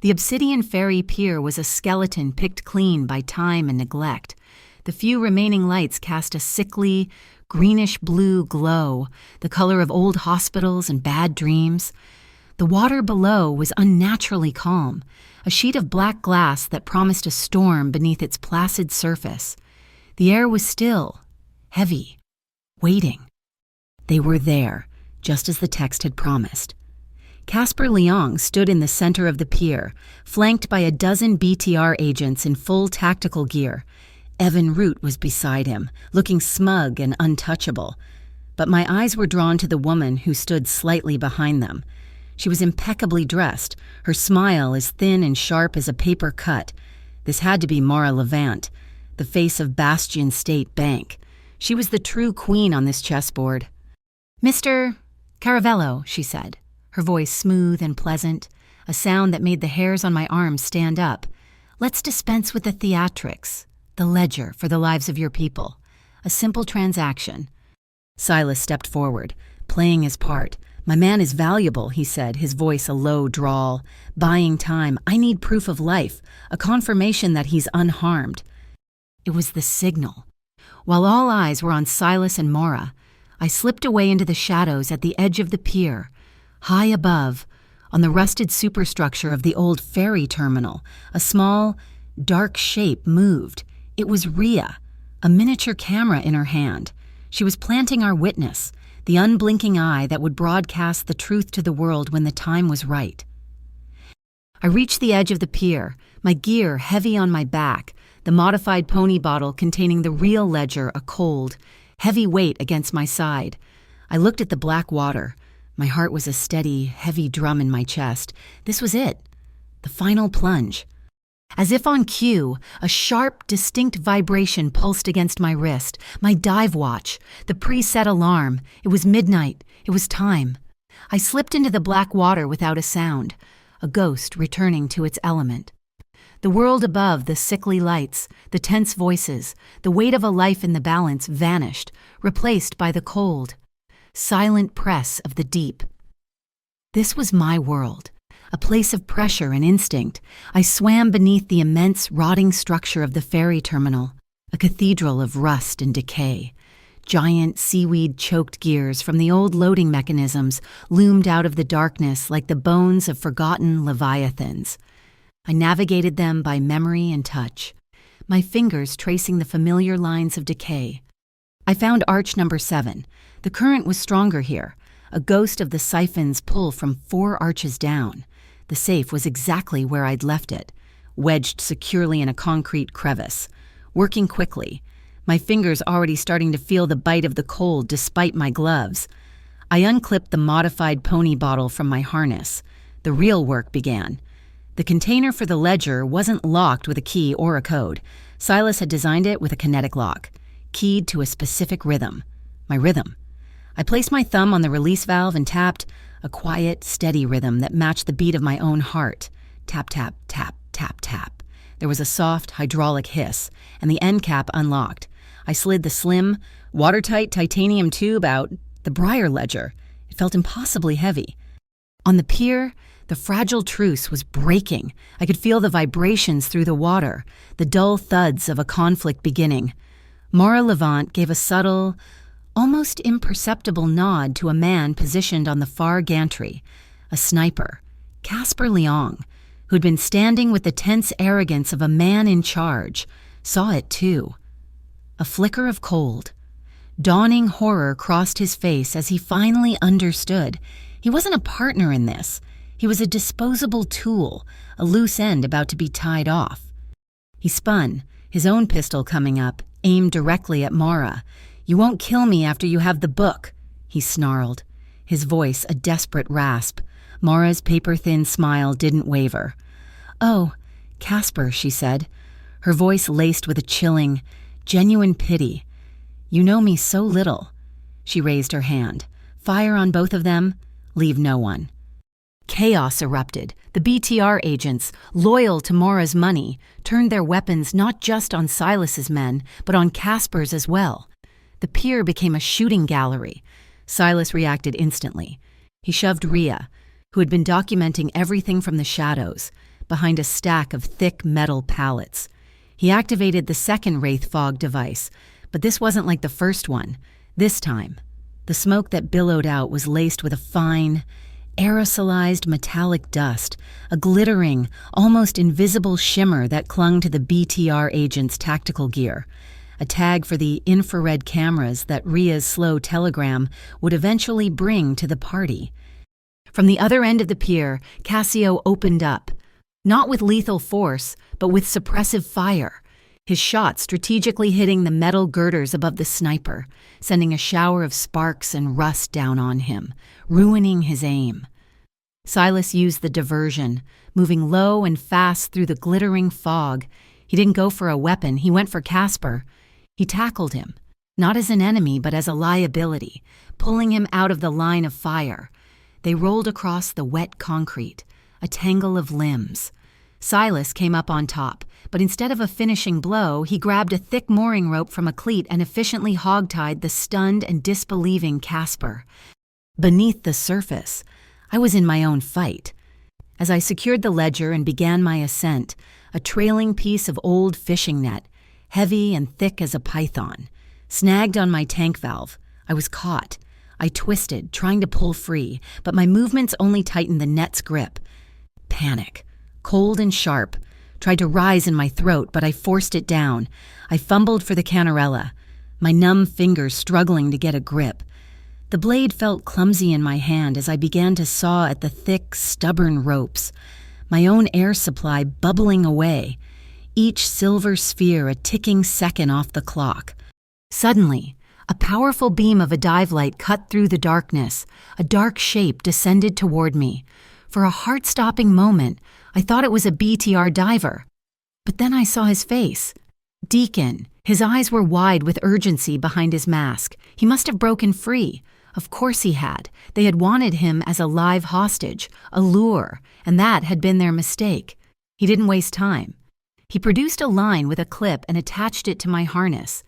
The obsidian ferry pier was a skeleton picked clean by time and neglect. The few remaining lights cast a sickly, greenish-blue glow, the color of old hospitals and bad dreams. The water below was unnaturally calm, a sheet of black glass that promised a storm beneath its placid surface. The air was still, heavy, waiting. They were there, just as the text had promised. Casper Leong stood in the center of the pier, flanked by a dozen BTR agents in full tactical gear. Evan Root was beside him, looking smug and untouchable. But my eyes were drawn to the woman who stood slightly behind them. She was impeccably dressed, her smile as thin and sharp as a paper cut. This had to be Mara Levant, the face of Bastion State Bank. She was the true queen on this chessboard. "Mr. Caravello," she said, her voice smooth and pleasant, a sound that made the hairs on my arms stand up. "Let's dispense with the theatrics, the ledger for the lives of your people. A simple transaction." Silas stepped forward, playing his part. "My man is valuable," he said, his voice a low drawl. "Buying time. I need proof of life, a confirmation that he's unharmed." It was the signal. While all eyes were on Silas and Mora, I slipped away into the shadows at the edge of the pier. High above, on the rusted superstructure of the old ferry terminal, a small, dark shape moved. It was Rhea, a miniature camera in her hand. She was planting our witness, the unblinking eye that would broadcast the truth to the world when the time was right. I reached the edge of the pier, my gear heavy on my back, the modified pony bottle containing the real ledger a cold, heavy weight against my side. I looked at the black water. My heart was a steady, heavy drum in my chest. This was it, the final plunge. As if on cue, a sharp, distinct vibration pulsed against my wrist. My dive watch, the preset alarm. It was midnight. It was time. I slipped into the black water without a sound, a ghost returning to its element. The world above, the sickly lights, the tense voices, the weight of a life in the balance vanished, replaced by the cold, silent press of the deep. This was my world, a place of pressure and instinct. I swam beneath the immense, rotting structure of the ferry terminal, a cathedral of rust and decay. Giant, seaweed-choked gears from the old loading mechanisms loomed out of the darkness like the bones of forgotten leviathans. I navigated them by memory and touch, my fingers tracing the familiar lines of decay. I found arch number 7. The current was stronger here, a ghost of the siphon's pull from 4 arches down. The safe was exactly where I'd left it, wedged securely in a concrete crevice, working quickly, my fingers already starting to feel the bite of the cold despite my gloves. I unclipped the modified pony bottle from my harness. The real work began. The container for the ledger wasn't locked with a key or a code. Silas had designed it with a kinetic lock, keyed to a specific rhythm. My rhythm. I placed my thumb on the release valve and tapped, a quiet, steady rhythm that matched the beat of my own heart. Tap, tap, tap, tap, tap. There was a soft, hydraulic hiss, and the end cap unlocked. I slid the slim, watertight titanium tube out, the Briar ledger. It felt impossibly heavy. On the pier, the fragile truce was breaking. I could feel the vibrations through the water, the dull thuds of a conflict beginning. Mara Levant gave a subtle, almost imperceptible nod to a man positioned on the far gantry, a sniper, Casper Leong, who'd been standing with the tense arrogance of a man in charge, saw it too. A flicker of cold. Dawning horror crossed his face as he finally understood. He wasn't a partner in this. He was a disposable tool, a loose end about to be tied off. He spun, his own pistol coming up, aimed directly at Mara. "You won't kill me after you have the book," he snarled, his voice a desperate rasp. Mara's paper-thin smile didn't waver. "Oh, Casper," she said, her voice laced with a chilling, genuine pity. "You know me so little." She raised her hand. "Fire on both of them. Leave no one." Chaos erupted. The BTR agents, loyal to Mara's money, turned their weapons not just on Silas's men, but on Casper's as well. The pier became a shooting gallery. Silas reacted instantly. He shoved Rhea, who had been documenting everything from the shadows, behind a stack of thick metal pallets. He activated the second Wraith Fog device, but this wasn't like the first one. This time, the smoke that billowed out was laced with a fine, aerosolized metallic dust, a glittering, almost invisible shimmer that clung to the BTR agent's tactical gear, a tag for the infrared cameras that Ria's slow telegram would eventually bring to the party. From the other end of the pier, Cassio opened up, not with lethal force, but with suppressive fire, his shot strategically hitting the metal girders above the sniper, sending a shower of sparks and rust down on him, ruining his aim. Silas used the diversion, moving low and fast through the glittering fog. He didn't go for a weapon, he went for Casper. He tackled him, not as an enemy but as a liability, pulling him out of the line of fire. They rolled across the wet concrete, a tangle of limbs. Silas came up on top, but instead of a finishing blow, he grabbed a thick mooring rope from a cleat and efficiently hogtied the stunned and disbelieving Casper. Beneath the surface, I was in my own fight. As I secured the ledger and began my ascent, a trailing piece of old fishing net, heavy and thick as a python, snagged on my tank valve. I was caught. I twisted, trying to pull free, but my movements only tightened the net's grip. Panic, cold and sharp, tried to rise in my throat, but I forced it down. I fumbled for the canarella, my numb fingers struggling to get a grip. The blade felt clumsy in my hand as I began to saw at the thick, stubborn ropes, my own air supply bubbling away, each silver sphere a ticking second off the clock. Suddenly, a powerful beam of a dive light cut through the darkness. A dark shape descended toward me. For a heart-stopping moment, I thought it was a BTR diver. But then I saw his face. Deacon. His eyes were wide with urgency behind his mask. He must have broken free. Of course he had. They had wanted him as a live hostage, a lure, and that had been their mistake. He didn't waste time. He produced a line with a clip and attached it to my harness.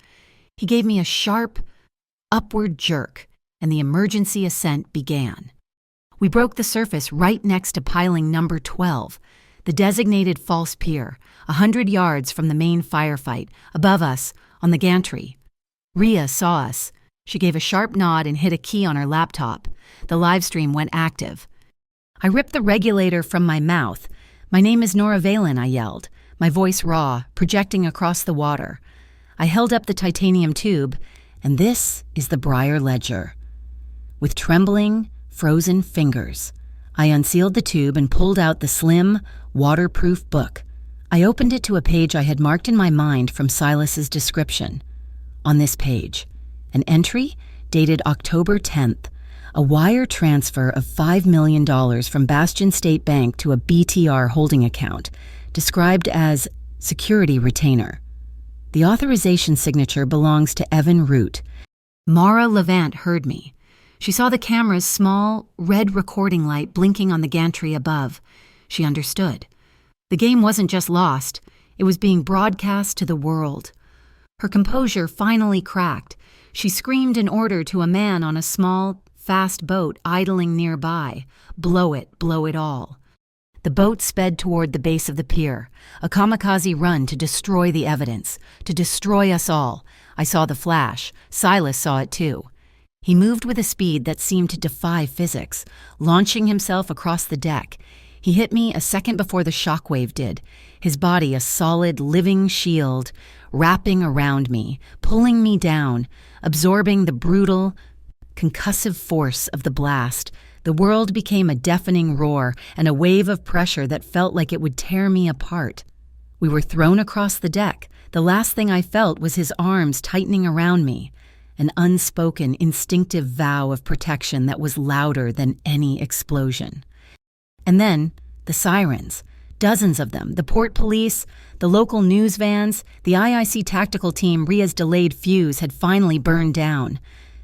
He gave me a sharp, upward jerk, and the emergency ascent began. We broke the surface right next to piling number 12, the designated false pier, 100 yards from the main firefight, above us, on the gantry. Ria saw us. She gave a sharp nod and hit a key on her laptop. The live stream went active. I ripped the regulator from my mouth. "My name is Nora Valen," I yelled, my voice raw, projecting across the water. I held up the titanium tube, and this is the Briar Ledger. With trembling, frozen fingers, I unsealed the tube and pulled out the slim, waterproof book. I opened it to a page I had marked in my mind from Silas's description. On this page, an entry dated October 10th, a wire transfer of $5 million from Bastion State Bank to a BTR holding account, described as security retainer. The authorization signature belongs to Evan Root. Mara Levant heard me. She saw the camera's small, red recording light blinking on the gantry above. She understood. The game wasn't just lost, it was being broadcast to the world. Her composure finally cracked. She screamed an order to a man on a small, fast boat idling nearby. Blow it all. The boat sped toward the base of the pier, a kamikaze run to destroy the evidence, to destroy us all. I saw the flash. Silas saw it too. He moved with a speed that seemed to defy physics, launching himself across the deck. He hit me a second before the shockwave did, his body a solid, living shield, wrapping around me, pulling me down, absorbing the brutal, concussive force of the blast. The world became a deafening roar and a wave of pressure that felt like it would tear me apart. We were thrown across the deck. The last thing I felt was his arms tightening around me, an unspoken, instinctive vow of protection that was louder than any explosion. And then, the sirens, dozens of them, the port police, the local news vans, the IIC tactical team Ria's delayed fuse had finally burned down.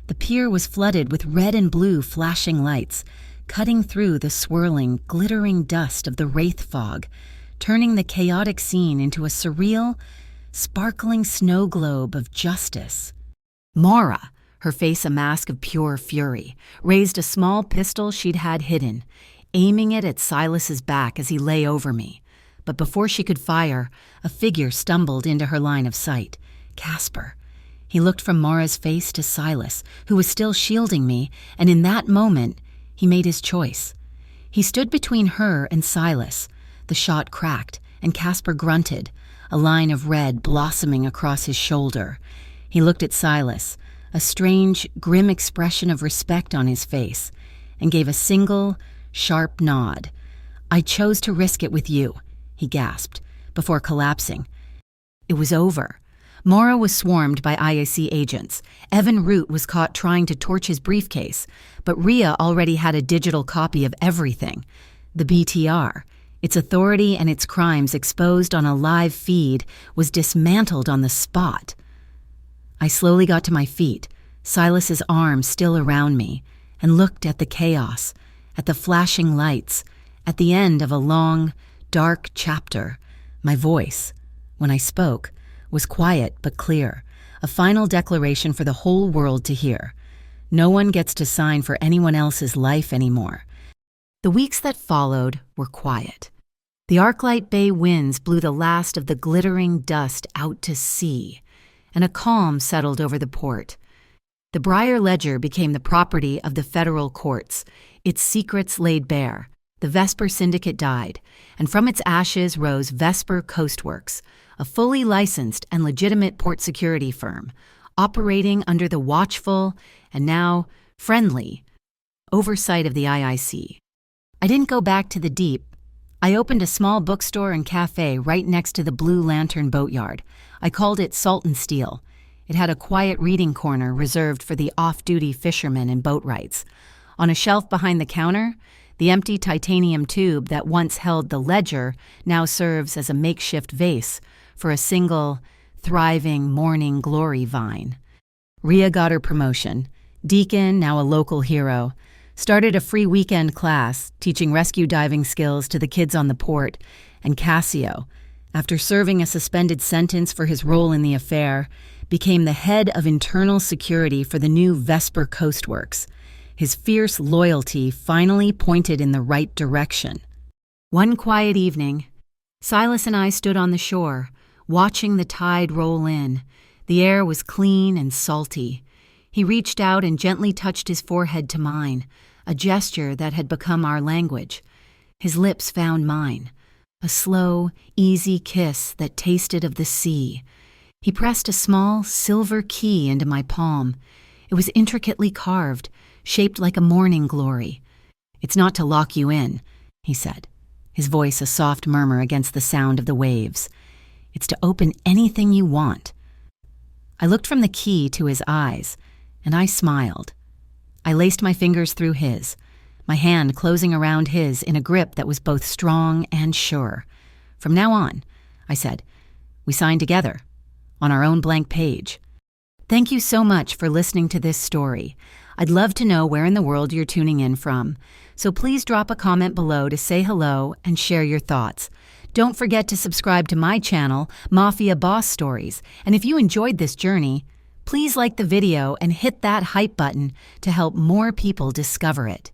The pier was flooded with red and blue flashing lights, cutting through the swirling, glittering dust of the wraith fog, turning the chaotic scene into a surreal, sparkling snow globe of justice. Mara, her face a mask of pure fury, raised a small pistol she'd had hidden, aiming it at Silas's back as he lay over me. but before she could fire, a figure stumbled into her line of sight. Casper. He looked from Mara's face to Silas, who was still shielding me, and in that moment, he made his choice. He stood between her and Silas. The shot cracked, and Casper grunted, a line of red blossoming across his shoulder. He looked at Silas, a strange, grim expression of respect on his face, and gave a single, sharp nod. "I chose to risk it with you," he gasped, before collapsing. It was over. Mara was swarmed by IAC agents. Evan Root was caught trying to torch his briefcase, but Rhea already had a digital copy of everything. The BTR, its authority and its crimes exposed on a live feed, was dismantled on the spot. I slowly got to my feet, Silas's arms still around me, and looked at the chaos, at the flashing lights, at the end of a long, dark chapter. My voice, when I spoke, was quiet but clear, a final declaration for the whole world to hear. No one gets to sign for anyone else's life anymore. The weeks that followed were quiet. The Arclight Bay winds blew the last of the glittering dust out to sea, and a calm settled over the port. The Briar Ledger became the property of the federal courts, its secrets laid bare. The Vesper Syndicate died, and from its ashes rose Vesper Coastworks, a fully licensed and legitimate port security firm, operating under the watchful and now friendly oversight of the IIC. I didn't go back to the deep. I opened a small bookstore and cafe right next to the Blue Lantern boatyard. I called it Salt and Steel. It had a quiet reading corner reserved for the off-duty fishermen and boatwrights. On a shelf behind the counter, the empty titanium tube that once held the ledger now serves as a makeshift vase for a single, thriving morning glory vine. Rhea got her promotion. Deacon, now a local hero, started a free weekend class teaching rescue diving skills to the kids on the port, and Cassio, after serving a suspended sentence for his role in the affair, became the head of internal security for the new Vesper Coastworks. His fierce loyalty finally pointed in the right direction. One quiet evening, Silas and I stood on the shore, watching the tide roll in. The air was clean and salty. He reached out and gently touched his forehead to mine, a gesture that had become our language. His lips found mine, a slow, easy kiss that tasted of the sea. He pressed a small, silver key into my palm. It was intricately carved, shaped like a morning glory. "It's not to lock you in," he said, his voice a soft murmur against the sound of the waves. "It's to open anything you want." I looked from the key to his eyes, and I smiled. I laced my fingers through his, my hand closing around his in a grip that was both strong and sure. "From now on," I said, "we sign together, on our own blank page." Thank you so much for listening to this story. I'd love to know where in the world you're tuning in from, so please drop a comment below to say hello and share your thoughts. Don't forget to subscribe to my channel, Mafia Boss Stories, and if you enjoyed this journey, please like the video and hit that hype button to help more people discover it.